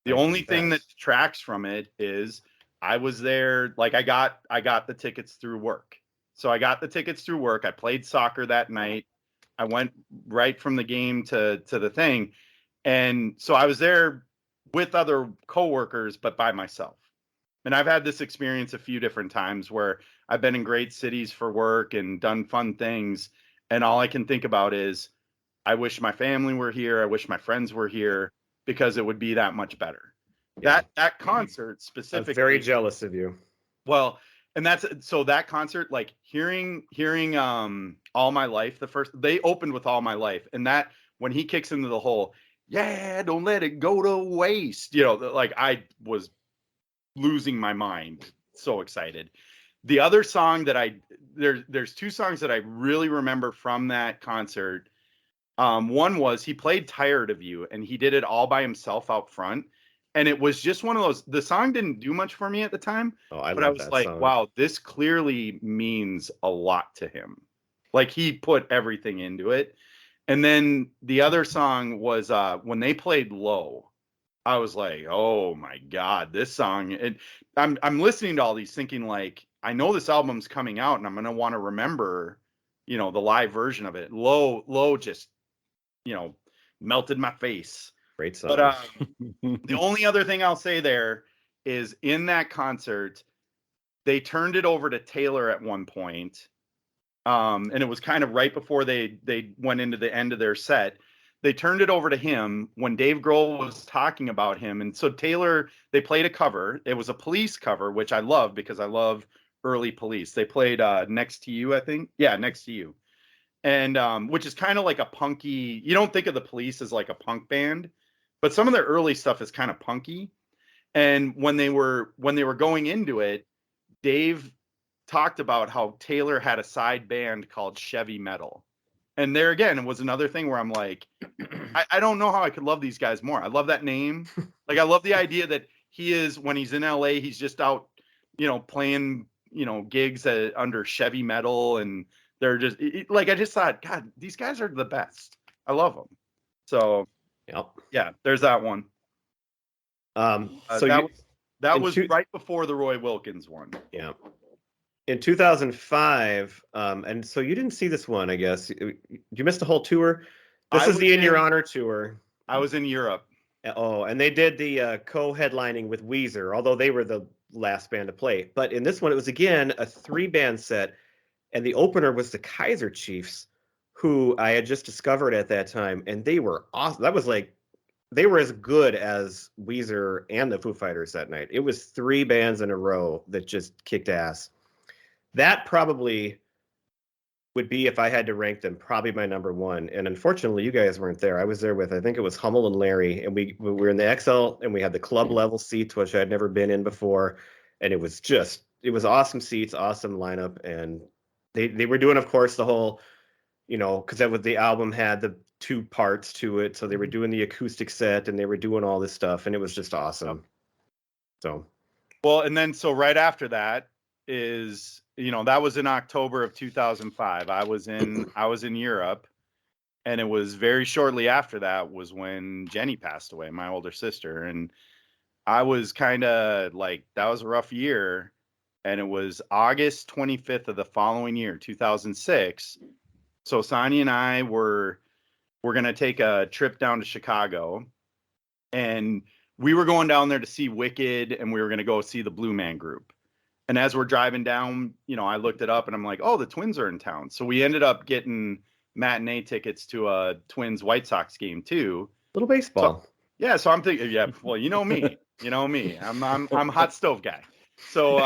The only thing that detracts from it is I was there, like I got the tickets through work. So I got the tickets through work. I played soccer that night. I went right from the game to the thing. And so I was there with other coworkers, but by myself. And I've had this experience a few different times where I've been in great cities for work and done fun things. And all I can think about is, I wish my family were here. I wish my friends were here, because it would be that much better. Yeah. That concert specifically. I'm very jealous of you. Well, and so that concert, like hearing All My Life, they opened with All My Life, and that when he kicks into the whole, yeah, don't let it go to waste. Like I was losing my mind. So excited. The other song that there's 2 songs that I really remember from that concert. One was he played Tired of You, and he did it all by himself out front. And it was just one of those, the song didn't do much for me at the time, but I was like, song. Wow, this clearly means a lot to him. Like he put everything into it. And then the other song was when they played Low, I was like, oh my God, this song. And I'm listening to all these thinking like, I know this album's coming out and I'm going to want to remember, the live version of it. Low just, melted my face. Great song. But the only other thing I'll say there is in that concert, they turned it over to Taylor at one point. And it was kind of right before they went into the end of their set. They turned it over to him when Dave Grohl was talking about him. And so Taylor, they played a cover. It was a Police cover, which I love because I love early Police. They played Next to You, I think. Yeah, Next to You. And which is kind of like a punky, you don't think of the Police as like a punk band, but some of their early stuff is kind of punky. And when they were going into it, Dave talked about how Taylor had a side band called Chevy Metal. And there again, it was another thing where I'm like, I don't know how I could love these guys more. I love that name. Like I love the idea that when he's in LA, he's just out, playing, gigs under Chevy Metal, and they're just like, I just thought, God, these guys are the best. I love them. So yeah, there's that one. So that was right before the Roy Wilkins one. Yeah. In 2005, and so you didn't see this one, I guess. You missed the whole tour. This I is was the In Your Honor tour. I was in Europe. Oh, and they did the co-headlining with Weezer, although they were the last band to play. But in this one, it was again a 3-band set, and the opener was the Kaiser Chiefs, who I had just discovered at that time, and they were awesome. That was like they were as good as Weezer and the Foo Fighters that night. It was 3 bands in a row that just kicked ass. That probably would be, if I had to rank them, probably my number one. And unfortunately, you guys weren't there. I was there with, I think it was Hummel and Larry, and we were in the XL, and we had the club level seats, which I'd never been in before. And it was awesome seats, awesome lineup. And they were doing, of course, the whole, because that was the album had the 2 parts to it. So they were doing the acoustic set, and they were doing all this stuff, and it was just awesome. So, well, and then so right after that is, that was in October of 2005. I was in Europe, and it was very shortly after that was when Jenny passed away, my older sister. And I was kind of like, that was a rough year. And it was August 25th of the following year, 2006. So Sonia and I were going to take a trip down to Chicago, and we were going down there to see Wicked, and we were going to go see the Blue Man Group. And as we're driving down, I looked it up, and I'm like, oh, the Twins are in town. So we ended up getting matinee tickets to a Twins White Sox game too. Little baseball. So I'm thinking, yeah, well, me, I'm hot stove guy. So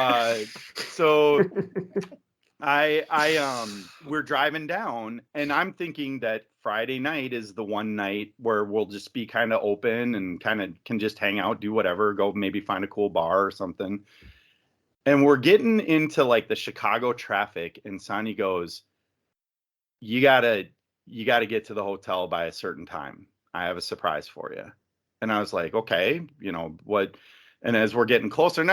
we're driving down, and I'm thinking that Friday night is the one night where we'll just be kind of open and kind of can just hang out, do whatever, go maybe find a cool bar or something. And we're getting into like the Chicago traffic, and Sonny goes, you gotta get to the hotel by a certain time. I have a surprise for you. And I was like, okay, what? And as we're getting closer, and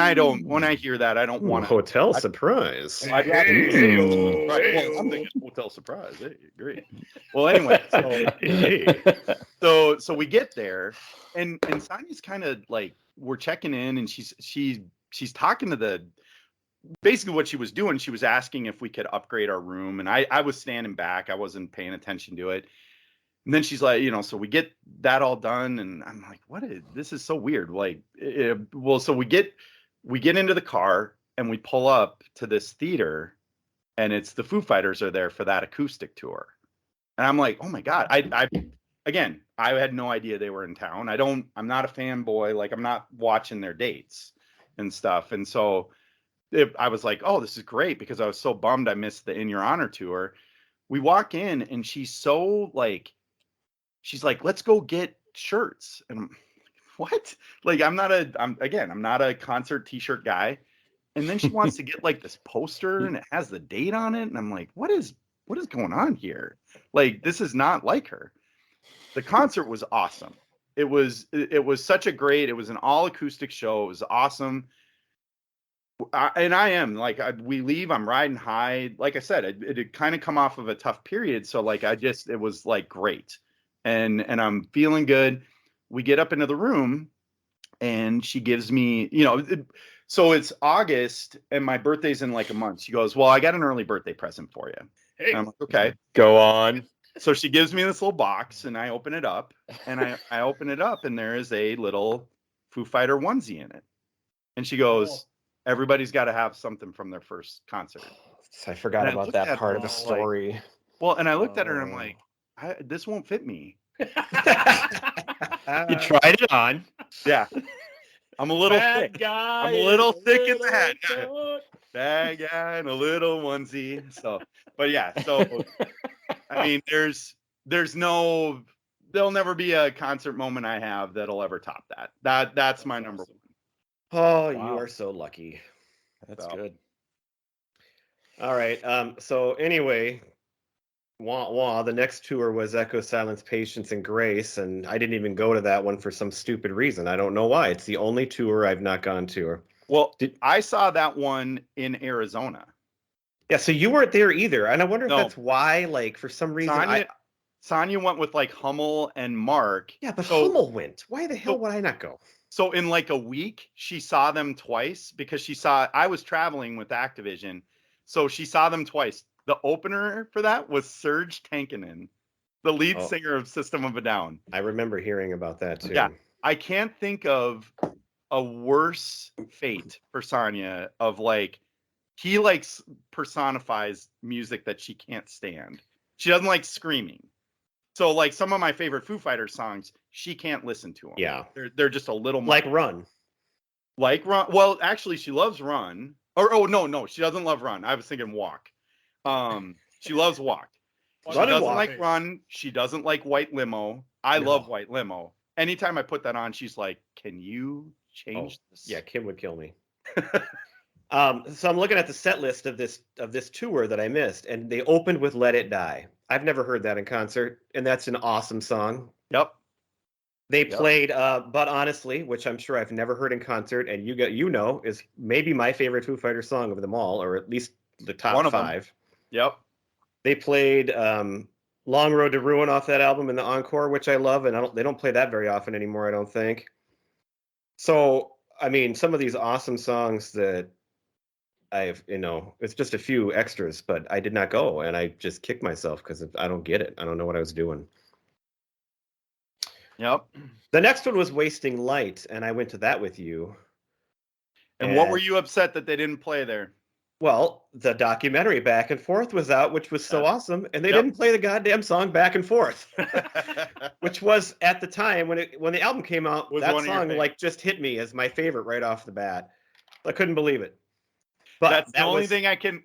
I don't, when I hear that, I don't want to. Hotel surprise. I'd rather say well, I'm thinking hotel surprise. Hey, great. Well, anyway, so we get there, and Sonya's kind of like, we're checking in, and she's talking to basically what she was doing. She was asking if we could upgrade our room, and I was standing back. I wasn't paying attention to it. And then she's like, so we get that all done, and I'm like, this is so weird. Like, so we get into the car, and we pull up to this theater, and it's the Foo Fighters are there for that acoustic tour. And I'm like, oh my God. I had no idea they were in town. I'm not a fanboy. Like, I'm not watching their dates and stuff. And so I was like, oh, this is great, because I was so bummed I missed the In Your Honor tour. We walk in, and she's like, let's go get shirts. And I'm like, what? Like, I'm not a concert t-shirt guy. And then she wants to get like this poster, and it has the date on it. And I'm like, what is going on here? Like, this is not like her. The concert was awesome. It was such a great, it was an all acoustic show. It was awesome. We leave, I'm riding high. Like I said, it had kind of come off of a tough period. So like, it was like great. And I'm feeling good. We get up into the room, and she gives me, so it's August, and my birthday's in like a month. She goes, well, I got an early birthday present for you. Hey. And I'm like, okay. Go on. So she gives me this little box, and I open it up, and I open it up, and there is a little Foo Fighter onesie in it. And she goes, everybody's got to have something from their first concert. I forgot about that part of the story. Like, well, and I looked at her, and I'm like, this won't fit me. You tried it on. Yeah. I'm a little thick. I'm a little thick in the head. Bad guy and a little onesie. So, but yeah. So, I mean, there'll never be a concert moment I have that'll ever top that. That's my number one. Oh, wow. You are so lucky. That's good. All right. So anyway, the next tour was Echo, Silence, Patience, and Grace, and I didn't even go to that one for some stupid reason. I don't know why. It's the only tour I've not gone to. Well, I saw that one in Arizona. Yeah, so you weren't there either, and I wonder if that's why. Like, for some reason, Sonia went with like Hummel and Mark. Yeah, but Hummel went. Why the hell would I not go? So in like a week, she saw them twice, because I was traveling with Activision, so she saw them twice. The opener for that was Serge Tankian, the lead Oh. singer of System of a Down. I remember hearing about that too. Yeah. I can't think of a worse fate for Sonya of like, he likes personifies music that she can't stand. She doesn't like screaming. So like some of my favorite Foo Fighters songs, she can't listen to them. Yeah. They're just a little Like much. Run. Like Run. Well, actually, she loves Run. Or oh no, she doesn't love Run. I was thinking Walk. She loves Walk. She Run and doesn't Walk. like Run. She doesn't like White Limo. I No. love White Limo. Anytime I put that on, she's like, "Can you change this?" Yeah, Kim would kill me. So I'm looking at the set list of this tour that I missed, and they opened with "Let It Die." I've never heard that in concert, and that's an awesome song. Yep. They played "But Honestly," which I'm sure I've never heard in concert, and is maybe my favorite Foo Fighters song of them all, or at least the top One of them. 5. Yep. They played "Long Road to Ruin" off that album in the encore, which I love, and they don't play that very often anymore, I don't think. So, I mean, some of these awesome songs that it's just a few extras, but I did not go, and I just kicked myself because I don't get it. I don't know what I was doing. Yep. The next one was "Wasting Light," and I went to that with you. And what were you upset that they didn't play there? Well, the documentary Back and Forth was out, which was so awesome, and they Yep. didn't play the goddamn song Back and Forth, which was at the time when the album came out, Was that one of your song like favorites. just hit me as my favorite right off the bat. I couldn't believe it. But That's the only thing I can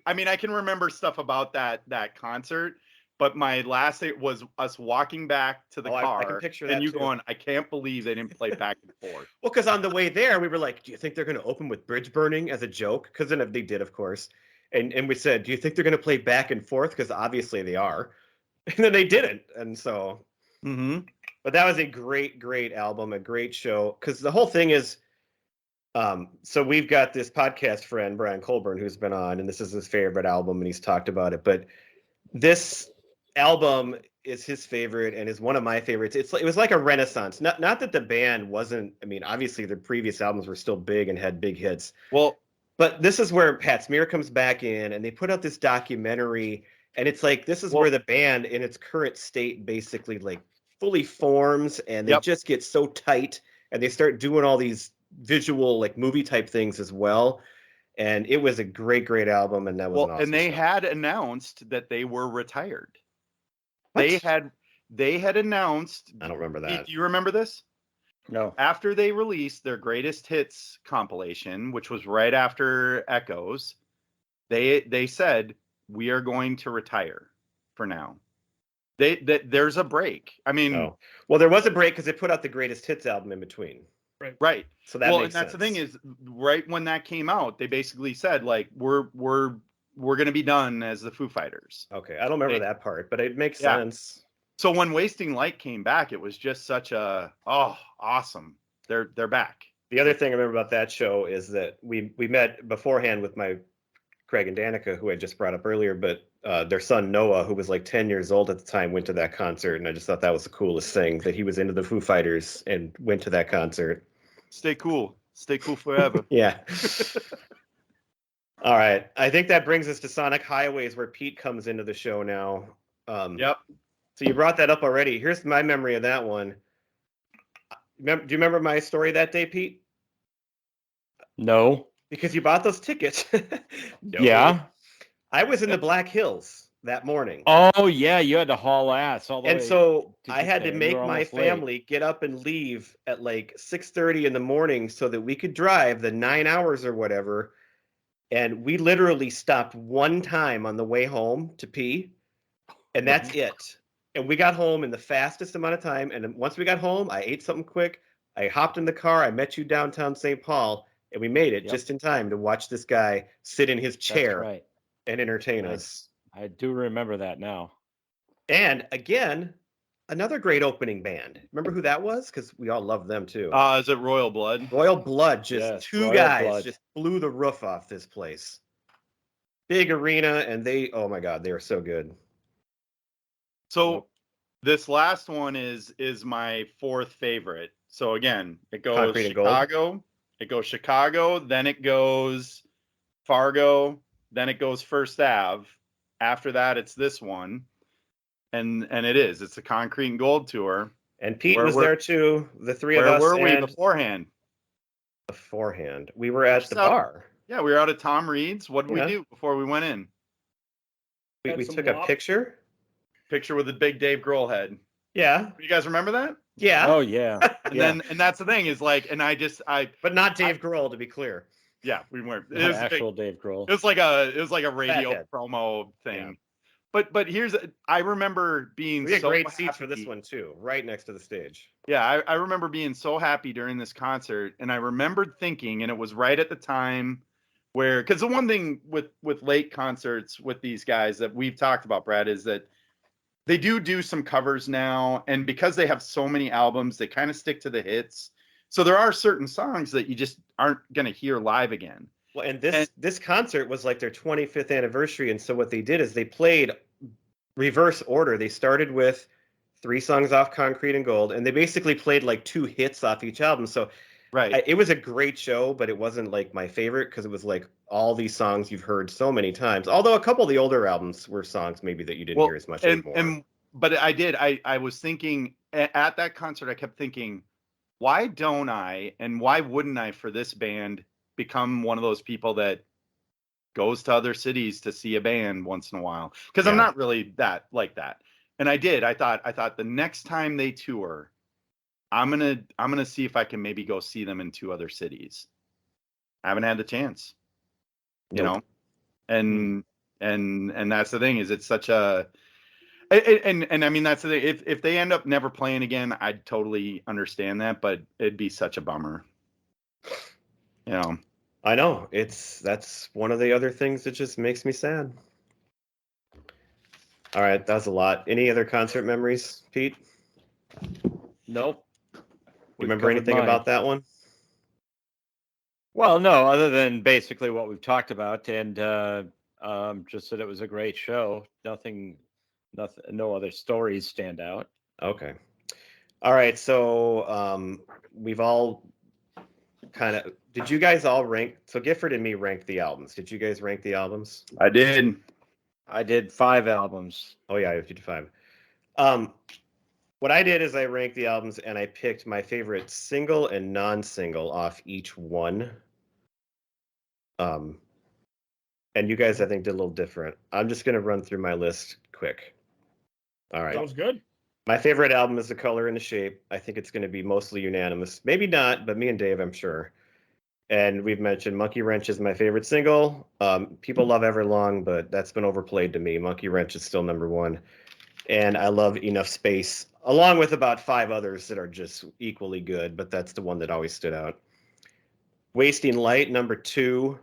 remember stuff about that concert, but my last thing was us walking back to the car I can picture that and you too. going, I can't believe they didn't play Back and Forth. Well, because on the way there, we were like, do you think they're going to open with Bridge Burning as a joke? Because then they did, of course. And we said, do you think they're going to play Back and Forth? Because obviously they are. And then they didn't. And so, but that was a great, great album, a great show. Because the whole thing is, so we've got this podcast friend, Brian Colburn, who's been on, and this is his favorite album, and he's talked about it. But this album is his favorite and is one of my favorites. It was like a renaissance. Not that the band wasn't. I mean, obviously their previous albums were still big and had big hits. Well, but this is where Pat Smear comes back in, and they put out this documentary, and it's like this is where the band in its current state basically like fully forms, and they just get so tight, and they start doing all these visual like movie type things as well. And it was a great, great album, and that was an awesome and they song. had announced that they were retired. What? They had announced. I don't remember that. Do you remember this? No. After they released their greatest hits compilation, which was right after Echoes, they said, we are going to retire for now. There's a break. I mean, well, there was a break because they put out the greatest hits album in between. Right. So that makes and that's sense. the thing is, right when that came out, they basically said like, we're going to be done as the Foo Fighters. Okay, I don't remember that part, but it makes sense. So when Wasting Light came back, it was just such a awesome. They're back. The other thing I remember about that show is that we met beforehand with my Craig and Danica, who I just brought up earlier, but their son Noah, who was like 10 years old at the time, went to that concert, and I just thought that was the coolest thing, that he was into the Foo Fighters and went to that concert. Stay cool forever. Yeah. All right, I think that brings us to Sonic Highways, where Pete comes into the show now. Yep. So you brought that up already. Here's my memory of that one. Do you remember my story that day, Pete? No. Because you bought those tickets. No. Yeah. I was in the Black Hills that morning. Oh yeah, you had to haul ass all the way. And so to I get had there. to You make were my almost late. family get up and leave at like 6:30 in the morning so that we could drive the 9 hours or whatever. And we literally stopped one time on the way home to pee. And that's it. And we got home in the fastest amount of time. And then once we got home, I ate something quick. I hopped in the car. I met you downtown St. Paul. And we made it just in time to watch this guy sit in his chair That's right. and entertain us. I do remember that now. And again, another great opening band. Remember who that was? Because we all love them too. Is it Royal Blood? Royal Blood, just Yes, two Royal guys Blood. just blew the roof off this place. Big arena, and oh my God, they were so good. So this last one is my fourth favorite. So again, it goes Concrete and Gold. Chicago. It goes Chicago, then it goes Fargo, then it goes First Ave. After that, it's this one. and it is. It's a Concrete and Gold tour. And Pete Where was were- there too. The three of Where us. were we and beforehand? beforehand? We were at Just the out- bar. Yeah, we were out at Tom Reed's. What did Yeah. we do before we went in? We Had some took a wop. picture. Picture with the big Dave Grohl head. Yeah. You guys remember that? Yeah. Oh yeah. And Yeah. then that's the thing is like, and I But not Dave Grohl, to be clear. yeah, we weren't. It Not was, actual Dave Grohl. it was like a radio Fathead. promo thing. Yeah. But here's I remember being We had so great happy. seats for this one too, right next to the stage. Yeah, I remember being so happy during this concert, and I remembered thinking, and it was right at the time where, because the one thing with late concerts with these guys that we've talked about, Brad, is that they do some covers now, and because they have so many albums, they kind of stick to the hits. So there are certain songs that you just aren't gonna hear live again. Well, and this concert was like their 25th anniversary, and so what they did is they played reverse order. They started with 3 songs off Concrete and Gold, and they basically played like 2 hits off each album. So Right. it was a great show, but it wasn't like my favorite because it was like all these songs you've heard so many times. Although a couple of the older albums were songs maybe that you didn't hear as much anymore. But I was thinking at that concert, I kept thinking, why don't I, and why wouldn't I for this band become one of those people that goes to other cities to see a band once in a while? Because I'm Yeah. not really that like that. And I did. I thought the next time they tour, I'm gonna see if I can maybe go see them in 2 other cities. I haven't had the chance, you Nope. know, and that's the thing is it's such a, and I mean that's the thing. If they end up never playing again, I'd totally understand that, but it'd be such a bummer, you know. I know that's one of the other things that just makes me sad. All right, that was a lot. Any other concert memories, Pete? Nope. You We've remember covered anything mine. about that one? Well, no, other than basically what we've talked about, and just that it was a great show. Nothing, no other stories stand out. Okay. All right, so we've all kind of. Did you guys all rank? So Gifford and me ranked the albums. Did you guys rank the albums? I did. I did 5 albums. Oh yeah, I did 5. What I did is I ranked the albums and I picked my favorite single and non-single off each one. And you guys, I think, did a little different. I'm just going to run through my list quick. All right. Sounds good. My favorite album is The Color and the Shape. I think it's going to be mostly unanimous. Maybe not, but me and Dave, I'm sure. And we've mentioned Monkey Wrench is my favorite single. People love Everlong, but that's been overplayed to me. Monkey Wrench is still number 1. And I love Enough Space, along with about 5 others that are just equally good, but that's the one that always stood out. Wasting Light, number 2.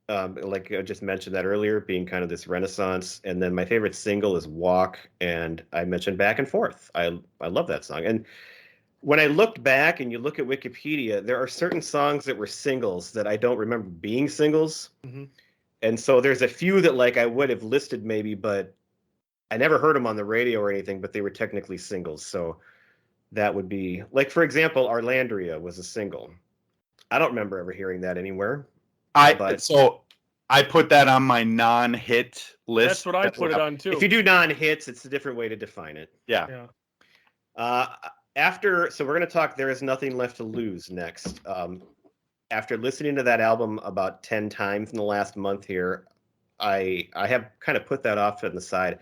Like I just mentioned that earlier, being kind of this renaissance. And then my favorite single is Walk, and I mentioned Back and Forth. I love that song. And when I looked back and you look at Wikipedia, there are certain songs that were singles that I don't remember being singles. Mhm. And so there's a few that like I would have listed maybe, but I never heard them on the radio or anything, but they were technically singles. So that would be like, for example, Arlandria was a single. I don't remember ever hearing that anywhere. So I put that on my non-hit list. That's what I put it on too. If you do non-hits, it's a different way to define it. Yeah. So we're going to talk There Is Nothing Left to Lose next. After listening to that album about 10 times in the last month here, I have kind of put that off to the side.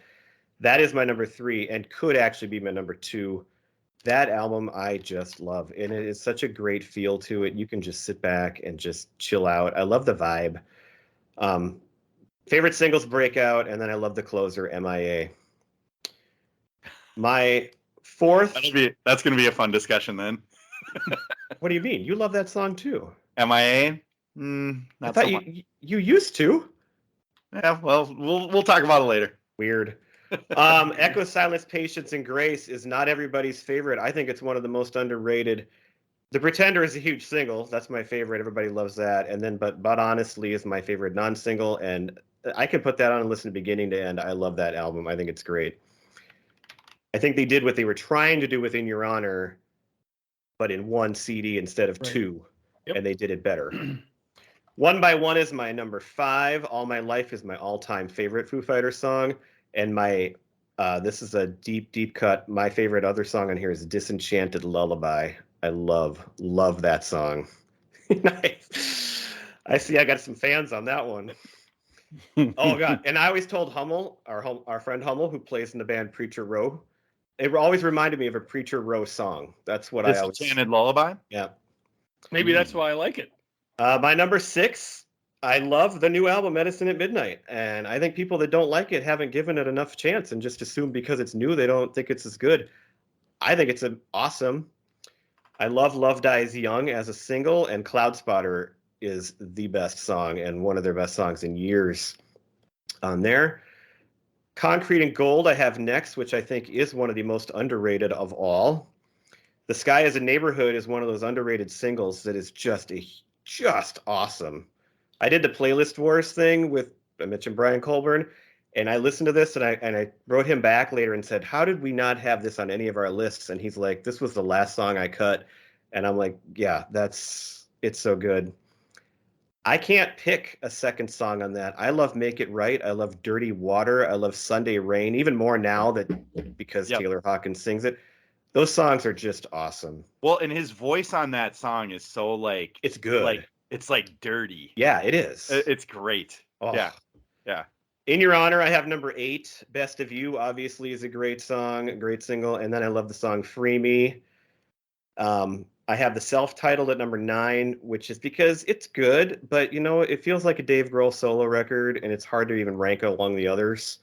That is my number 3 and could actually be my number 2. That album I just love, and it is such a great feel to it. You can just sit back and just chill out. I love the vibe. Favorite singles, Breakout, and then I love the closer, MIA. My 4th. That's going to be a fun discussion then. What do you mean? You love that song too? MIA? I Not thought so much. you used to. Yeah, well, we'll talk about it later. Weird. Echo, Silence, Patience, and Grace is not everybody's favorite. I think it's one of the most underrated. The Pretender is a huge single. That's my favorite. Everybody loves that. And then, but Honestly is my favorite non-single. And I could put that on and listen beginning to end. I love that album. I think it's great. I think they did what they were trying to do with In Your Honor, but in 1 CD instead of 2. Yep. And they did it better. One by One is my number 5. All My Life is my all-time favorite Foo Fighters song. And my This is a deep, deep cut. My favorite other song on here is Disenchanted Lullaby. I love that song. I see I got some fans on that one. Oh God. And I always told Hummel, our friend Hummel, who plays in the band Preacher Row, it always reminded me of a Preacher Row song. That's what I always. Disenchanted Lullaby? Yeah. Maybe that's why I like it. My number 6, I love the new album Medicine at Midnight, and I think people that don't like it haven't given it enough chance and just assume because it's new they don't think it's as good. I think it's awesome. I love Love Dies Young as a single, and Cloud Spotter is the best song and one of their best songs in years on there. Concrete and Gold I have next, which I think is one of the most underrated of all. The Sky is a Neighborhood is one of those underrated singles that is just awesome. I did the Playlist Wars thing with Mitch and Brian Colburn, and I listened to this and I wrote him back later and said, how did we not have this on any of our lists? And he's like, this was the last song I cut. And I'm like, yeah, it's so good. I can't pick a second song on that. I love Make It Right. I love Dirty Water. I love Sunday Rain, even more now because Taylor Hawkins sings it. Those songs are just awesome. Well, and his voice on that song is so it's good. It's like dirty. Yeah, it is. It's great. Oh. Yeah. In Your Honor, I have number 8. Best of You obviously is a great song, a great single. And then I love the song Free Me. I have the self-titled at number 9, which is because it's good, but it feels like a Dave Grohl solo record, and it's hard to even rank along the others.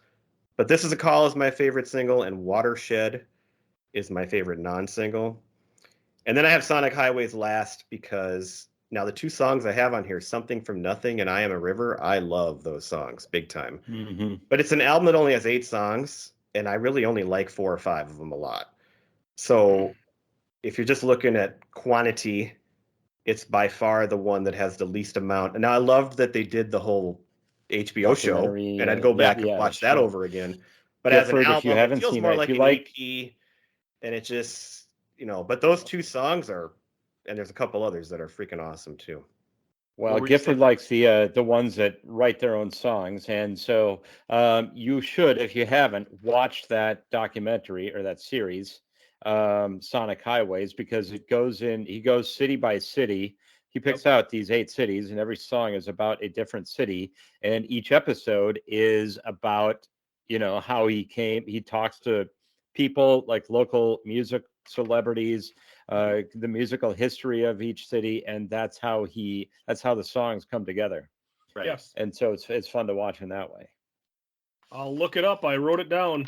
But This Is a Call is my favorite single, and Watershed is my favorite non-single. And then I have Sonic Highways last because now the 2 songs I have on here, Something from Nothing and I Am a River, I love those songs big time. Mm-hmm. But it's an album that only has 8 songs, and I really only like 4 or 5 of them a lot. So if you're just looking at quantity, it's by far the one that has the least amount. And now I loved that they did the whole HBO show, and I'd go back and watch that over again. But as an album, if you haven't it feels seen more it, like if an you like, EP, and it just, but those 2 songs are, and there's a couple others that are freaking awesome too. well, Gifford likes the ones that write their own songs, and so you should, if you haven't, watch that documentary or that series, Sonic Highways, because he goes city by city. He picks out these 8 cities, and every song is about a different city, and each episode is about how he came. He talks to people like local music celebrities, the musical history of each city, and that's how the songs come together. Right. Yes. And so it's fun to watch in that way. I'll look it up. I wrote it down.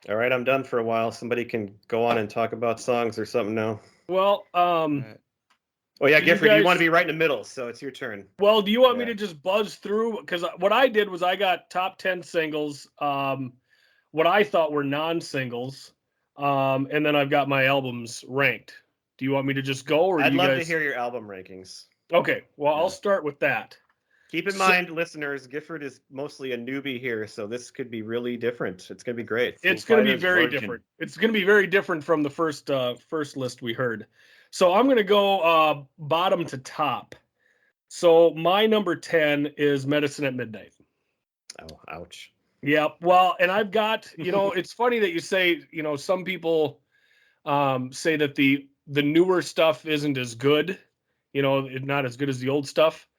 All right, I'm done for a while. Somebody can go on and talk about songs or something now. Well, oh yeah, Gifford, you want to be right in the middle, so it's your turn. Well, do you want me to just buzz through? Because what I did was I got top 10 singles, what I thought were non-singles, and then I've got my albums ranked. Do you want me to just go, or I'd love to hear your album rankings. Okay, well, I'll start with that. Keep in mind, listeners, Gifford is mostly a newbie here, so this could be really different. It's going to be great. It's going to be very different. It's going to be very different from the first list we heard. So I'm going to go bottom to top. So my number 10 is Medicine at Midnight. Oh, ouch. Yeah, well, and I've got, it's funny that you say, some people say that the newer stuff isn't as good, not as good as the old stuff.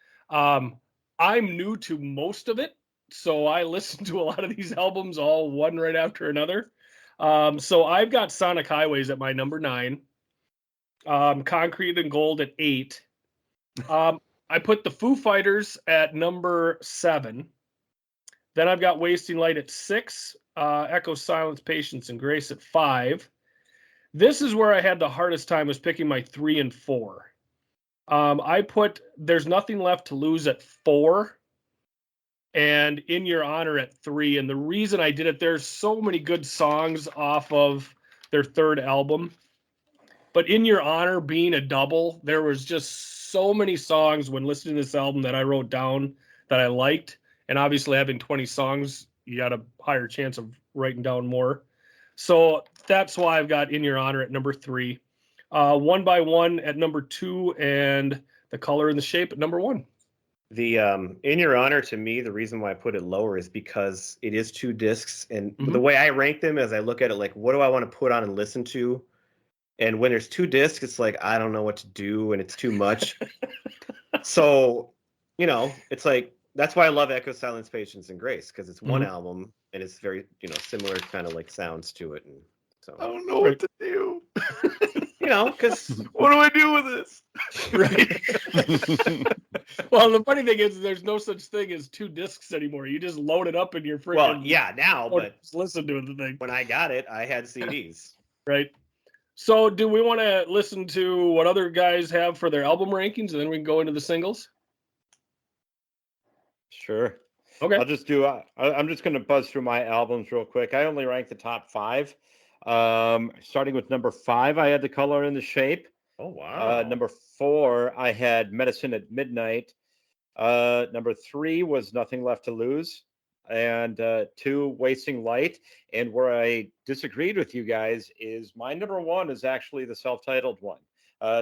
I'm new to most of it, so I listen to a lot of these albums all one right after another. So I've got Sonic Highways at my number 9, Concrete and Gold at 8. I put the Foo Fighters at number 7. Then I've got Wasting Light at 6, Echo, Silence, Patience, and Grace at 5. This is where I had the hardest time, was picking my 3 and 4. I put There's Nothing Left to Lose at 4 and In Your Honor at 3. And the reason I did it, there's so many good songs off of their third album. But In Your Honor being a double, there was just so many songs when listening to this album that I wrote down that I liked. And obviously having 20 songs, you got a higher chance of writing down more. So that's why I've got In Your Honor at number 3. One by One at number 2, and The Color and the Shape at number 1. The In Your Honor, to me, the reason why I put it lower is because it is 2 discs, and the way I rank them is I look at it like, what do I want to put on and listen to? And when there's 2 discs, it's like I don't know what to do, and it's too much. So, it's like that's why I love Echo, Silence, Patience, and Grace, because it's one album and it's very similar kind of like sounds to it, and so I don't know what to do. Because what do I do with this? Right. Well, the funny thing is, there's no such thing as 2 discs anymore. You just load it up in your freaking. Well, yeah, now, but just listen to the thing. When I got it, I had CDs. Right. So, do we want to listen to what other guys have for their album rankings, and then we can go into the singles? Sure. Okay. I'll just do. I'm just going to buzz through my albums real quick. I only ranked the top 5. Starting with number 5, I had The Color and the Shape. Oh wow. Number 4, I had Medicine at Midnight. Number 3 was Nothing Left to Lose, and 2, Wasting Light. And where I disagreed with you guys is my number 1 is actually the self-titled one.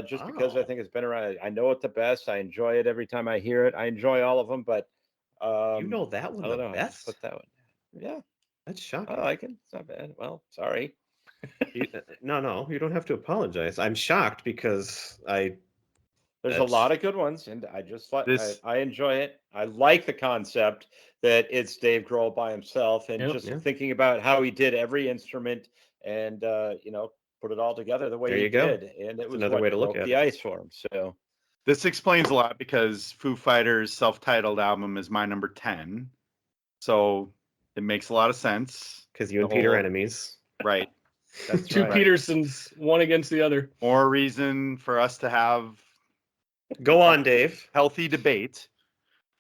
Just because I think it's been around. I know it the best. I enjoy it every time I hear it. I enjoy all of them, but you know that one the best? Put that one. Yeah, that's shocking. I like it. It's not bad. Well, sorry. No, you don't have to apologize. I'm shocked because there's a lot of good ones, and I just like I enjoy it. I like the concept that it's Dave Grohl by himself, and thinking about how he did every instrument, and put it all together the way he did, and it was another way to look at the ice for him. So this explains a lot because Foo Fighters' self-titled album is my number 10, so it makes a lot of sense. Because you and Pete are enemies, right? That's 2 right. Petersons, one against the other. More reason for us to have. Go on, Dave. Healthy debate.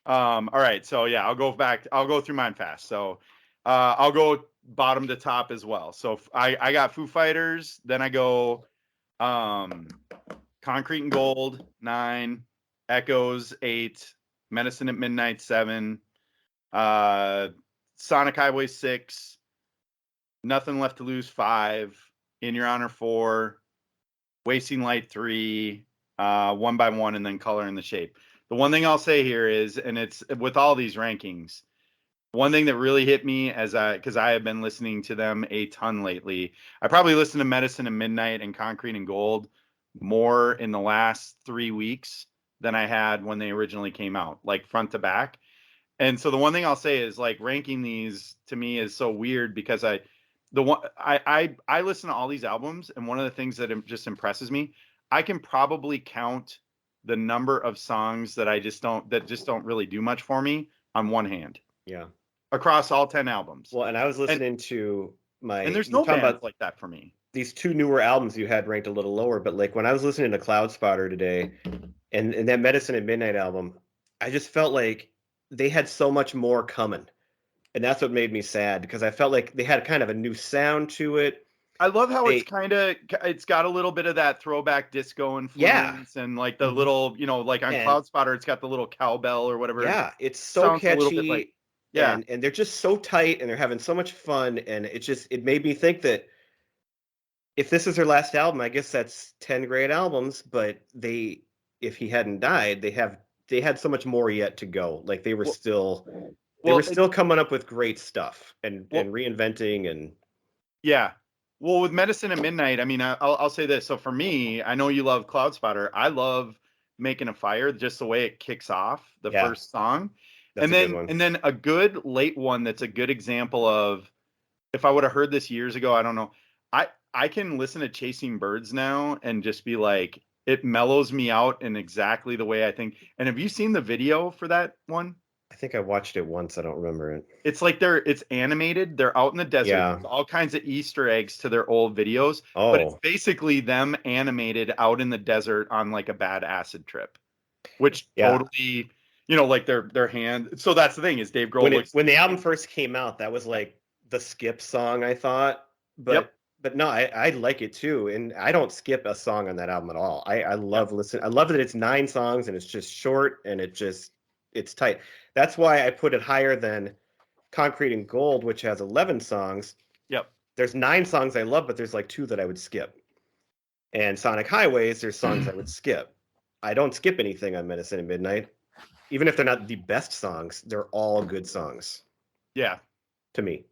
All right, so yeah, I'll go through mine fast. So I'll go bottom to top as well. So I got Foo Fighters, then I go Concrete and Gold 9, Echoes 8, Medicine at Midnight 7, Sonic Highway 6, Nothing Left to Lose 5, In Your Honor 4, Wasting Light 3, One by One, and then Color and the Shape. The one thing I'll say here is, and it's with all these rankings, one thing that really hit me because I have been listening to them a ton lately. I probably listened to Medicine at Midnight and Concrete and Gold more in the last 3 weeks than I had when they originally came out, like front to back. And so the one thing I'll say is, like, ranking these to me is so weird because I listen to all these albums, and one of the things that just impresses me, I can probably count the number of songs that just don't really do much for me on one hand. Yeah. Across all 10 albums. Well, and I was listening to and there's no bands like that for me. These 2 newer albums you had ranked a little lower, but like when I was listening to Cloud Spotter today and that Medicine at Midnight album, I just felt like they had so much more coming. And that's what made me sad, because I felt like they had kind of a new sound to it. I love how it's got a little bit of that throwback disco influence, and like the little, like on Cloud Spotter, it's got the little cowbell or whatever. Yeah, it's so catchy. Yeah, and they're just so tight, and they're having so much fun, and it made me think that if this is their last album, I guess that's 10 great albums. But if he hadn't died, they had so much more yet to go. Like they were still coming up with great stuff and reinventing and yeah. Well, with Medicine at Midnight, I mean, I'll say this. So for me, I know you love Cloud Spotter. I love Making a Fire, just the way it kicks off the first song. That's and then a good late one that's a good example of, if I would have heard this years ago, I don't know. I can listen to Chasing Birds now and just be like, it mellows me out in exactly the way I think. And have you seen the video for that one? I think I watched it once. I don't remember it. It's like it's animated. They're out in the desert. Yeah. There's all kinds of Easter eggs to their old videos. Oh. But it's basically them animated out in the desert on like a bad acid trip, which totally, like their hand. So that's the thing is Dave Grohl. When the album first came out, that was like the skip song, I thought. But no, I like it too. And I don't skip a song on that album at all. I love listening. I love that it's 9 songs and it's just short and it's tight. That's why I put it higher than Concrete and Gold, which has 11 songs. Yep. There's 9 songs I love, but there's like 2 that I would skip. And Sonic Highways, there's songs I would skip. I don't skip anything on Medicine at Midnight. even if they're not the best songs, they're all good songs Yeah. to me,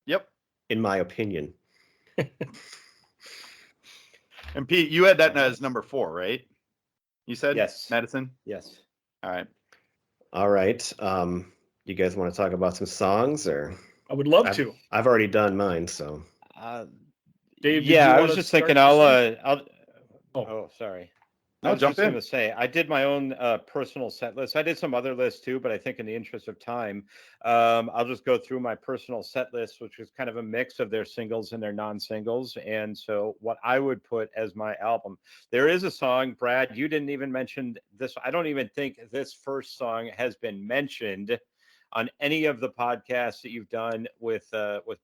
Yep. in my opinion. And Pete, you had that as number 4, right? You said Yes. Medicine. Yes. All right. All right. You guys want to talk about some songs, or I would love to. I've already done mine, so. Dave, did Yeah, you I wanna was just start thinking. this I'll. one? Oh. Oh, sorry. No, I was jump just going in. to say I did my own personal set list. I did some other lists too, but I think in the interest of time, I'll just go through my personal set list, which is kind of a mix of their singles and their non-singles. And so, what I would put as my album, there is a song, Brad. You didn't even mention this. I don't even think this first song has been mentioned on any of the podcasts that you've done with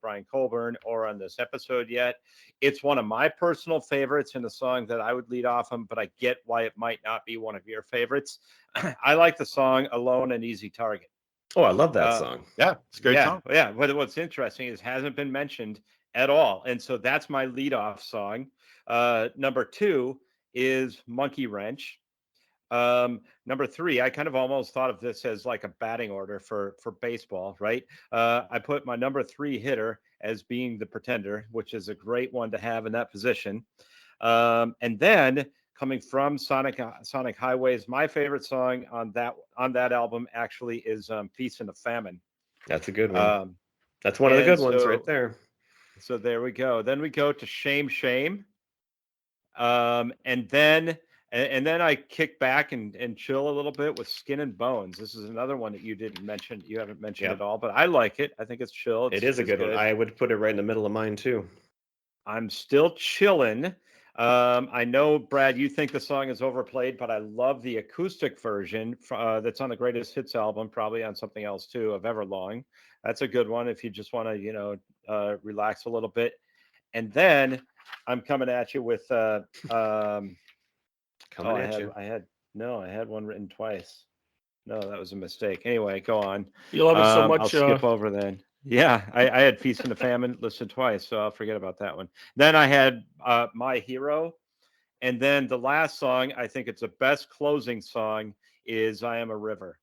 Brian Colburn or on this episode yet. It's one of my personal favorites and a song that I would lead off on, but I get why it might not be one of your favorites. I like the song Alone and Easy Target. Oh, I love that song. Yeah, it's a great song. Yeah. But what's interesting is it hasn't been mentioned at all. And so that's my leadoff song. Number 2 is Monkey Wrench. Number 3, I kind of almost thought of this as like a batting order for baseball, right? I put my number 3 hitter as being the Pretender, which is a great one to have in that position. And then coming from Sonic Highways, my favorite song on that album actually is Feast and the Famine. That's a good one. That's one of the good ones right there. So there we go. Then we go to Shame Shame. And then I kick back and chill a little bit with Skin and Bones. This is another one that you didn't mention. You haven't mentioned at all, but I like it. I think it's chill. It is a good one. I would put it right in the middle of mine too. I'm still chilling. I know, Brad, you think the song is overplayed, but I love the acoustic version that's on the Greatest Hits album, probably on something else too, of Everlong. That's a good one if you just want to, relax a little bit. And then I'm coming at you with I had one written twice. No, that was a mistake. Anyway, go on. You love it so much. I'll skip over then. Yeah, I had Feast and the Famine listed twice, so I'll forget about that one. Then I had My Hero. And then the last song, I think it's the best closing song, is I Am a River,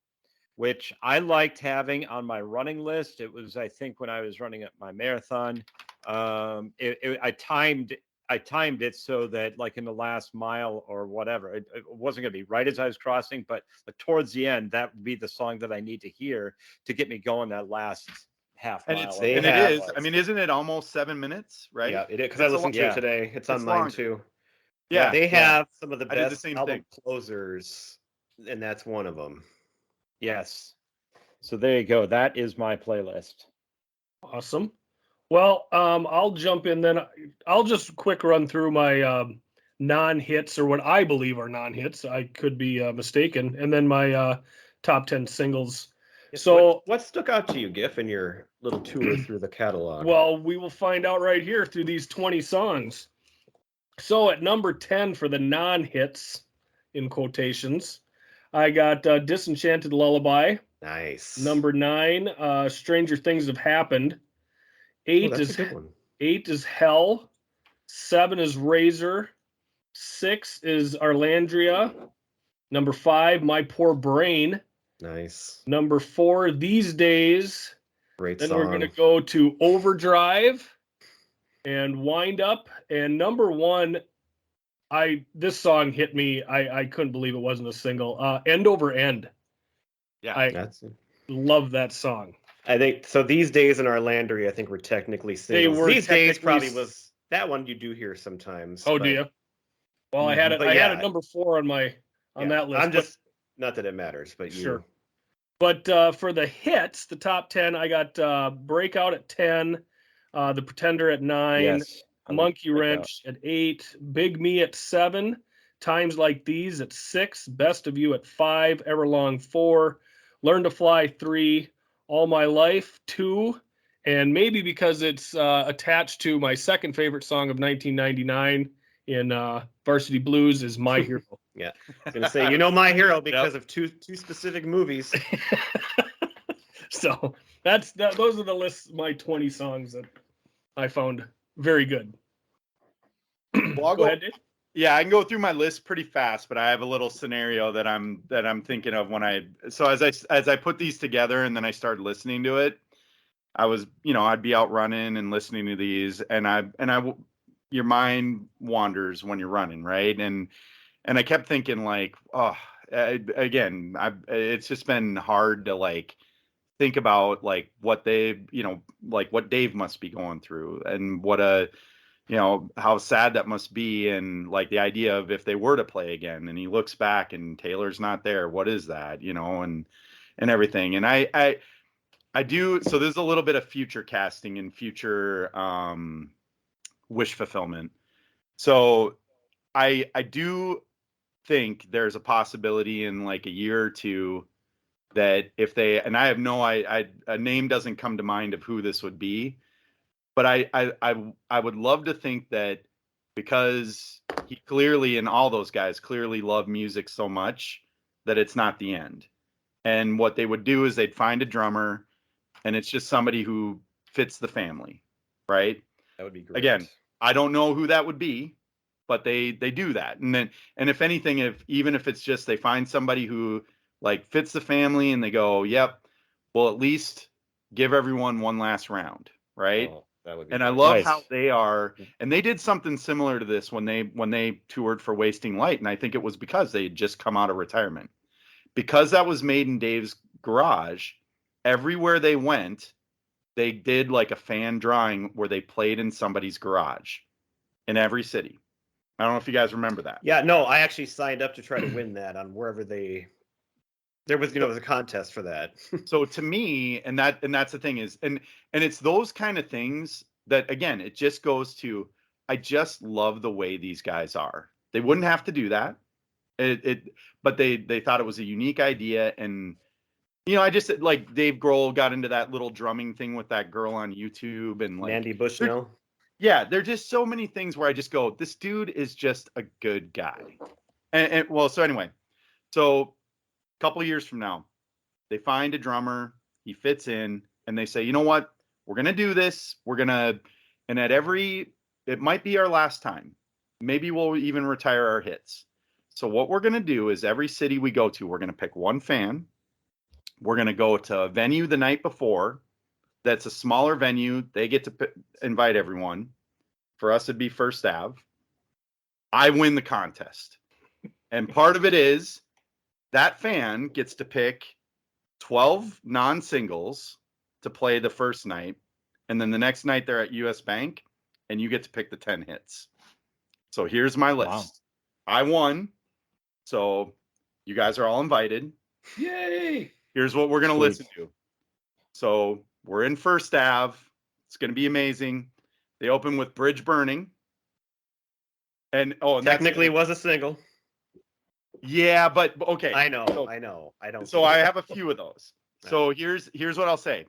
which I liked having on my running list. It was, I think, when I was running up my marathon. I timed it so that, like, in the last mile or whatever, it wasn't going to be right as I was crossing, but towards the end, that would be the song that I need to hear to get me going that last half mile. And it is. I mean, isn't it almost 7 minutes, right? Yeah, it is. Because I listened to it today. It's on mine too. Yeah, they have some of the best album closers, and that's one of them. Yes. So there you go. That is my playlist. Awesome. Well, I'll jump in then. I'll just quick run through my non-hits, or what I believe are non-hits. I could be mistaken. And then my top 10 singles. Yes, so what stuck out to you, Giff, in your little tour through the catalog? Well, we will find out right here through these 20 songs. So at number 10 for the non-hits, in quotations, I got Disenchanted Lullaby. Nice. Number 9, Stranger Things Have Happened. 8 that's is a good one. 8 is Hell. 7 is Razor. 6 is Arlandria. Number 5, My Poor Brain. Nice. Number 4, These Days. Great then song. We're going to go to Overdrive and Wind Up. And number 1, this song hit me. I couldn't believe it wasn't a single. End Over End. Yeah, I love that song. I think so. These Days in Arlandria, I think, were technically singles. They were. These Days probably was that one you do hear sometimes. Oh, do you? Well, I had it. I had it number 4 on that list. I'm just not that it matters, but sure. But for the hits, the top 10, I got Breakout at 10, The Pretender at 9, yes, Monkey Wrench at 8, Big Me at 7, Times Like These at 6, Best of You at 5, Everlong 4, Learn to Fly 3, All My Life 2, and maybe because it's attached to my second favorite song of 1999 in Varsity Blues is My Hero. Yeah, I was gonna say, My Hero because of two specific movies. So those are the lists, my 20 songs that I found very good. Well, Go ahead, Dave. Yeah, I can go through my list pretty fast, but I have a little scenario that I'm thinking of as I put these together and then I started listening to it. I was, I'd be out running and listening to these, your mind wanders when you're running, right? And I kept thinking like, it's just been hard to like think about like what they, like what Dave must be going through and how sad that must be. And like the idea of if they were to play again and he looks back and Taylor's not there, what is that, and everything. And I do. So there's a little bit of future casting and future wish fulfillment. So I do think there's a possibility in like a year or two that if they, and I have a name doesn't come to mind of who this would be, but I would love to think that because he clearly, and all those guys clearly love music so much that it's not the end. And what they would do is they'd find a drummer and it's just somebody who fits the family, right? That would be great. Again, I don't know who that would be, but they do that. And if anything, even if it's just they find somebody who like fits the family and they go, yep, well, at least give everyone one last round, right? Oh, that would be and great. I love Nice. how they are, and they did something similar to this when they toured for Wasting Light, and I think it was because they had just come out of retirement. Because that was made in Dave's garage, everywhere they went, they did like a fan drawing where they played in somebody's garage in every city. I don't know if you guys remember that. Yeah, no, I actually signed up to try to win that on wherever there was a contest for that. So to me, and that's the thing is, and it's those kind of things that, again, it just goes to, I just love the way these guys are. They wouldn't have to do that. But they thought it was a unique idea. And, I just like Dave Grohl got into that little drumming thing with that girl on YouTube and like Mandy Bushnell. Yeah, there are just so many things where I just go, this dude is just a good guy. And well, so anyway, so a couple of years from now, they find a drummer, he fits in, and they say, you know what? We're going to do this. And it might be our last time. Maybe we'll even retire our hits. So what we're going to do is every city we go to, we're going to pick one fan. We're going to go to a venue the night before. That's a smaller venue. They get to invite everyone. For us, it'd be First Ave. I win the contest. And part of it is that fan gets to pick 12 non-singles to play the first night. And then the next night they're at US Bank and you get to pick the 10 hits. So here's my list. Wow. I won. So you guys are all invited. Yay! Here's what we're going to Sweet. listen to. So we're in First Ave. It's going to be amazing. They open with Bridge Burning. And Technically, it was a single. Yeah, but okay. I know. So, I don't. So I have a few of those. So here's what I'll say.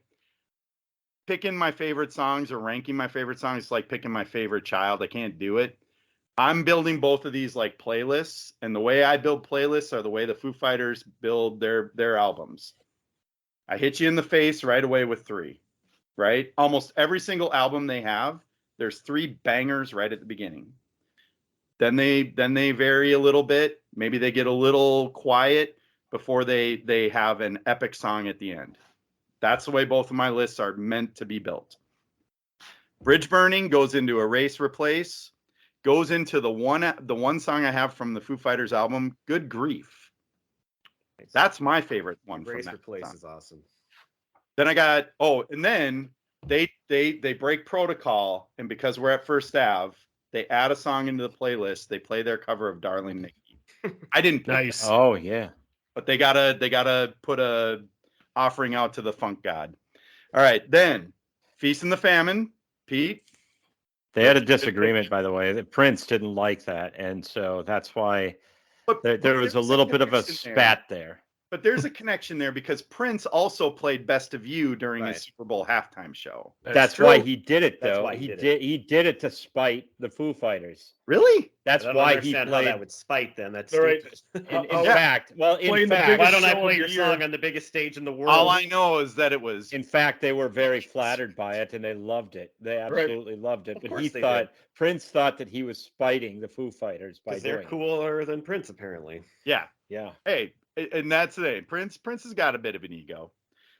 Picking my favorite songs or ranking my favorite songs is like picking my favorite child. I can't do it. I'm building both of these like playlists, and the way I build playlists are the way the Foo Fighters build their albums. I hit you in the face right away with 3, right? Almost every single album they have, there's 3 bangers right at the beginning. Then they vary a little bit. Maybe they get a little quiet before they have an epic song at the end. That's the way both of my lists are meant to be built. Bridge Burning goes into Erase Replace, goes into the one song I have from the Foo Fighters album, Good Grief. That's my favorite one. Erase from that Replace song. is awesome. Then I got and then they break protocol, and because we're at First Ave, they add a song into the playlist. They play their cover of Darling Nikki. I didn't pick Nice. that, Oh yeah. but they gotta put a offering out to the funk god. All right, then Feast and the Famine, Pete. They had a disagreement, by the way. That Prince didn't like that, and so that's why there was a little bit of a spat there. But there's a connection there because Prince also played Best of You during Right. his Super Bowl halftime show. That's true. why he did it, That's though. why He he did did it to spite the Foo Fighters. Really? That's I don't why he understand how played. that would spite them. That's All right. stupid. In How- fact, well, playing in the fact, biggest Why don't I show play of your the song year. on the biggest stage in the world? All I know is that it was in fact, they were very flattered by it, and they loved it. They absolutely loved it. Of But course he they thought did. Prince thought that he was spiting the Foo Fighters by because they're doing it. cooler than Prince, apparently. yeah. Yeah. Hey, and that's the thing. Prince has got a bit of an ego.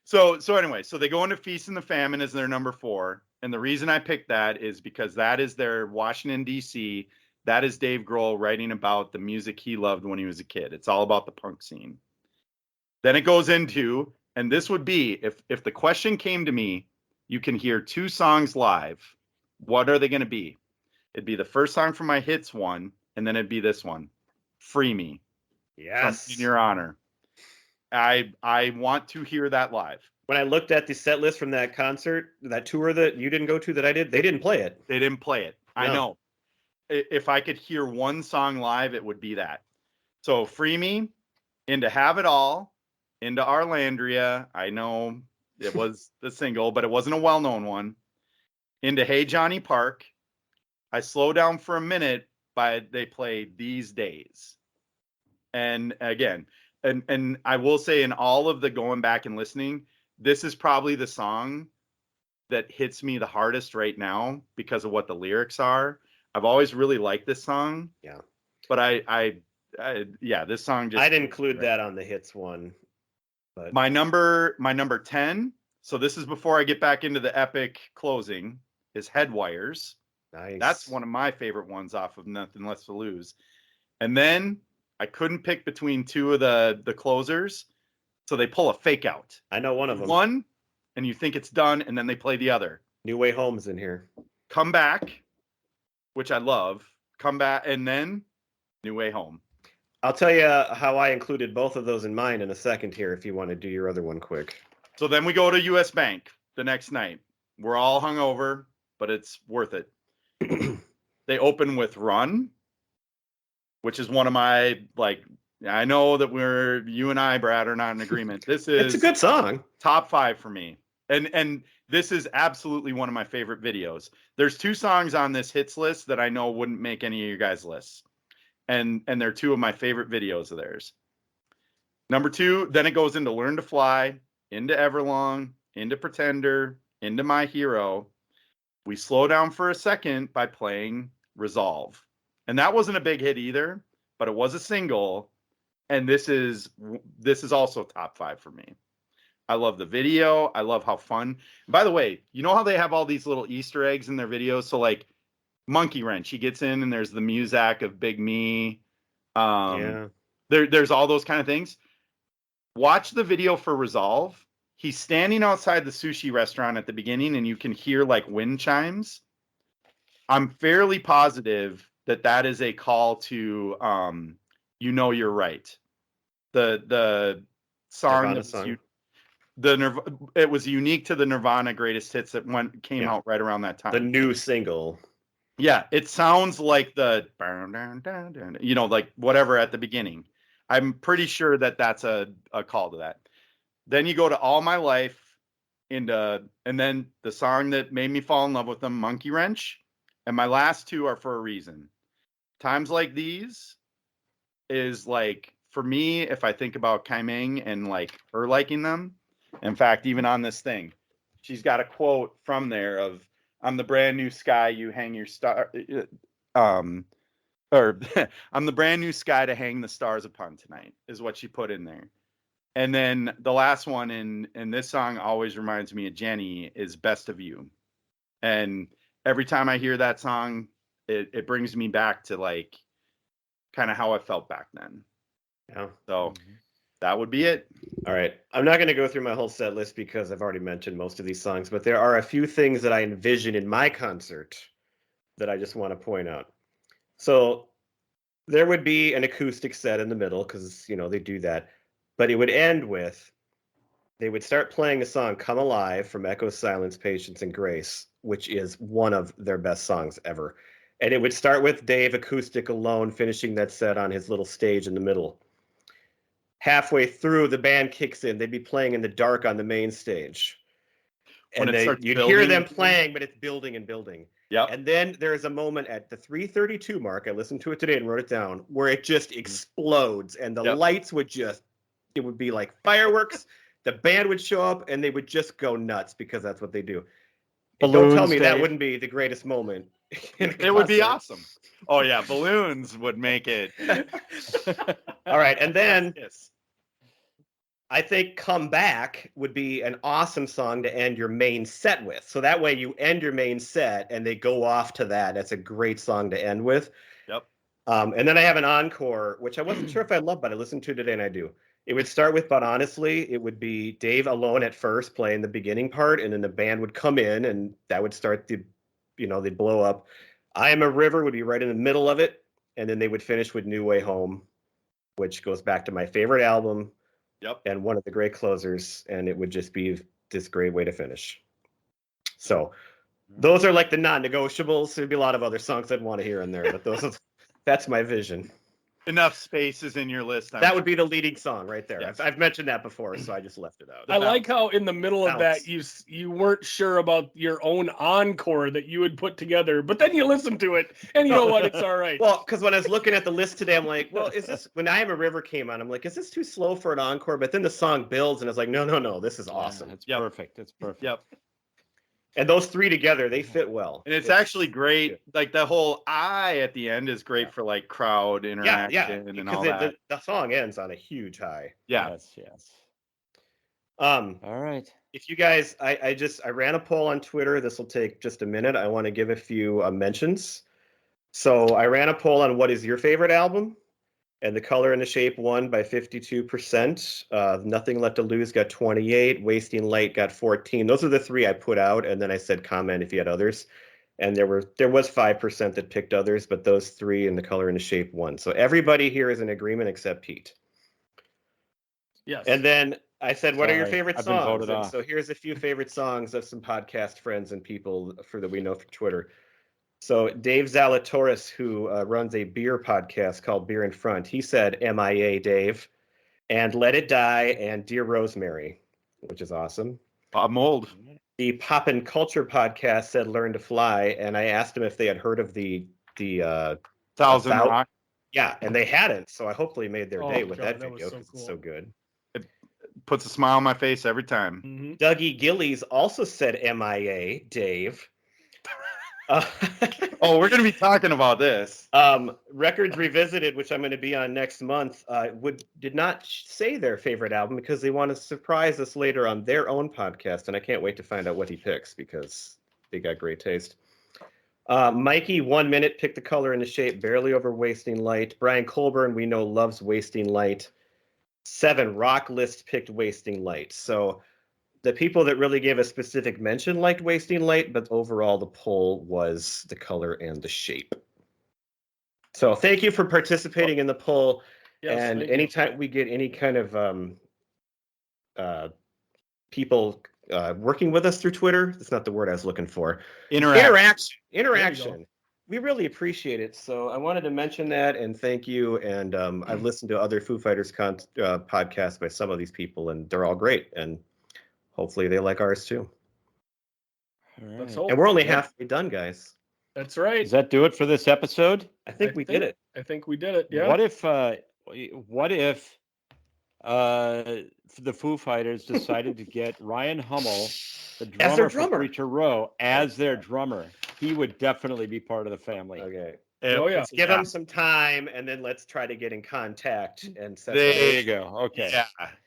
So anyway, so they go into Feast and the Famine as their number 4. And the reason I picked that is because that is their Washington, D.C. That is Dave Grohl writing about the music he loved when he was a kid. It's all about the punk scene. Then it goes into, and this would be, if the question came to me, you can hear 2 songs live. What are they going to be? It'd be the first song from my hits one, and then it'd be this one, Free Me. Yes. In Your Honor. I want to hear that live. When I looked at the set list from that concert, that tour that you didn't go to that I did, they didn't play it. They didn't play it. I No. know. If I could hear one song live, it would be that. So Free Me, Into Have It All, Into Arlandria. I know it was the single, but it wasn't a well-known one. Into Hey Johnny Park. I Slow Down for a Minute, but they play These Days. And again, and I will say in all of the going back and listening, this is probably the song that hits me the hardest right now because of what the lyrics are. I've always really liked this song. Yeah. But I this song just I'd include that on the hits one. But my number 10. So this is before I get back into the epic closing, is Headwires. nice. That's one of my favorite ones off of Nothing Less to Lose. And then I couldn't pick between 2 of the closers. So they pull a fake out. I know one of them. One, and you think it's done, and then they play the other. New Way Home's in here. Come Back, which I love. Come Back, and then New Way Home. I'll tell you how I included both of those in mine in a second here if you want to do your other one quick. So then we go to US Bank the next night. We're all hungover, but it's worth it. They open with Run, which is one of my, like, I know that you and I, Brad, are not in agreement. This is It's a good song. top 5 for me. And this is absolutely one of my favorite videos. There's 2 songs on this hits list that I know wouldn't make any of your guys' lists. And they're 2 of my favorite videos of theirs. Number 2, then it goes into Learn to Fly, into Everlong, into Pretender, into My Hero. We slow down for a second by playing Resolve. And that wasn't a big hit either, but it was a single. And this is also top 5 for me. I love the video. I love how fun. By the way, you know how they have all these little Easter eggs in their videos? So like Monkey Wrench, he gets in and there's the Muzak of Big Me. Yeah. There's all those kind of things. Watch the video for Resolve. He's standing outside the sushi restaurant at the beginning and you can hear like wind chimes. I'm fairly positive that is a call to You Know You're Right. The song Nirvana that's song. it was unique to the Nirvana greatest hits that came Yeah. out right around that time. The new single. Yeah, it sounds like the like whatever at the beginning. I'm pretty sure that's a call to that. Then you go to All My Life and then the song that made me fall in love with them, Monkey Wrench. And my last 2 are for a reason. Times Like These is like, for me, if I think about Kai Ming and like her liking them, in fact, even on this thing, she's got a quote from there of, I'm the brand new sky you hang your star, or I'm the brand new sky to hang the stars upon tonight, is what she put in there. And then the last one in this song always reminds me of Jenny is Best of You. And every time I hear that song, it brings me back to like kind of how I felt back then. Yeah. So that would be it. All right. I'm not going to go through my whole set list because I've already mentioned most of these songs, but there are a few things that I envision in my concert that I just want to point out. So there would be an acoustic set in the middle because, they do that. But it would end with, they would start playing a song, Come Alive, from Echo, Silence, Patience, and Grace, which is one of their best songs ever. And it would start with Dave acoustic alone, finishing that set on his little stage in the middle. halfway through, the band kicks in. They'd be playing in the dark on the main stage. When And it starts you'd hear them building. playing, but it's building and building. Yep. And then there's a moment at the 3:32 mark, I listened to it today and wrote it down, where it just explodes and the lights would just, it would be like fireworks. The band would show up and they would just go nuts because that's what they do. And don't tell me that Dave. wouldn't be the greatest moment. It would be awesome. Oh yeah, balloons would make it. All right, and then Yes. I think Come Back would be an awesome song to end your main set with. So that way you end your main set and they go off to that. That's a great song to end with. Yep. And then I have an encore, which I wasn't sure if I loved, but I listened to today and I do. It would start with, but honestly, it would be Dave alone at first playing the beginning part, and then the band would come in and that would start the, they'd blow up. I Am a River would be right in the middle of it. And then they would finish with New Way Home, which goes back to my favorite album. Yep. And one of the great closers, and it would just be this great way to finish. So those are like the non-negotiables. There'd be a lot of other songs I'd want to hear in there, but that's my vision. Enough spaces in your list. That would be the leading song right there. Yes. I've mentioned that before, so I just left it out. I like how in the middle of that you weren't sure about your own encore that you would put together, but then you listen to it and you know what, it's all right. Well, because when I was looking at the list today, I'm like, well, is this, when I Am a River came on, I'm like, is this too slow for an encore? But then the song builds and it's like, no, this is awesome. It's perfect. It's perfect. Yep. And those three together, they fit well. And it's actually great. Like the whole I at the end is great for like crowd interaction and all that. The song ends on a huge high. Yeah. Yes. All right. If you guys, I ran a poll on Twitter. This will take just a minute. I want to give a few mentions. So I ran a poll on what is your favorite album, and The Color and the Shape won by 52%. Nothing Left to Lose got 28. Wasting Light got 14. Those are the three I put out, and then I said comment if you had others. And there was 5% that picked others, but those three and The Color and the Shape won. So everybody here is in agreement except Pete. Yes. And then I said, what are your Sorry, favorite I've been songs? voted And off. so here's a few favorite songs of some podcast friends and people that we know from Twitter. So Dave Zalatoris, who runs a beer podcast called Beer in Front, he said MIA Dave, and Let It Die, and Dear Rosemary, which is awesome. Bob Mold. The Pop and Culture podcast said Learn to Fly, and I asked them if they had heard of the Thousand Rock. Yeah, and they hadn't, so I hopefully made their day with that that video was so because cool. it's so good. Puts a smile on my face every time. Mm-hmm. Dougie Gillies also said MIA Dave. Oh, we're going to be talking about this. Records Revisited, which I'm going to be on next month, did not say their favorite album because they want to surprise us later on their own podcast, and I can't wait to find out what he picks because they got great taste. Mikey, 1 minute, picked The Color and the Shape, barely over Wasting Light. Brian Colburn, we know, loves Wasting Light. 7, Rock List picked Wasting Light. So the people that really gave a specific mention liked Wasting Light, but overall the poll was The Color and the Shape. So thank you for participating in the poll. Yes, and thank you. anytime we get any kind of people working with us through Twitter, that's not the word I was looking for. Interaction. We really appreciate it. So I wanted to mention that and thank you. And I've listened to other Foo Fighters podcasts by some of these people, and they're all great. And hopefully they like ours too. All Let's right. hope. And we're only halfway done, guys. That's right. Does that do it for this episode? I think we did it. I think we did it. Yeah. What if the Foo Fighters decided to get Ryan Hummel, the As their drummer for drummer. Preacher Row, as their drummer? He would definitely be part of the family. Okay. Oh, yeah. Let's give them some time, and then let's try to get in contact and set There you go. Okay. Yeah,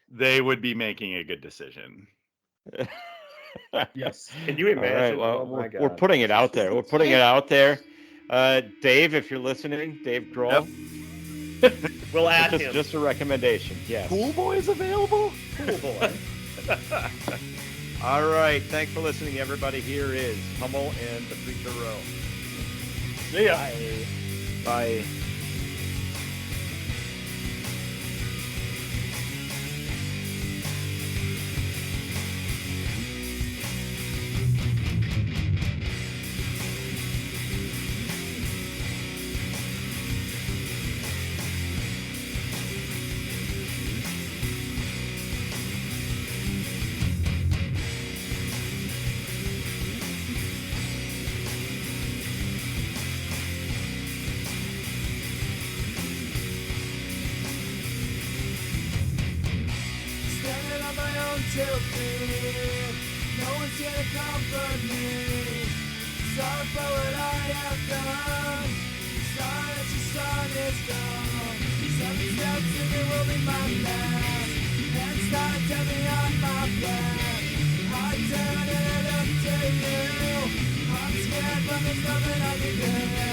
they would be making a good decision. Yes. Can you All right. imagine? Well, Oh my God. we're putting it out there. We're putting it out there. Dave, if you're listening, Dave Grohl, We'll add him. just a recommendation. Yes. Pool Boy's available? Cool boy. All right. Thanks for listening, everybody. Here is Hummel and the Preacher Row. See ya. Bye. still free. No one's here to comfort me. Sorry for what I have done. Sorry that your song is gone. 7 steps and it will be my last. And it's time to be on my path. I turn it up to you. I'm scared but there's nothing I can do.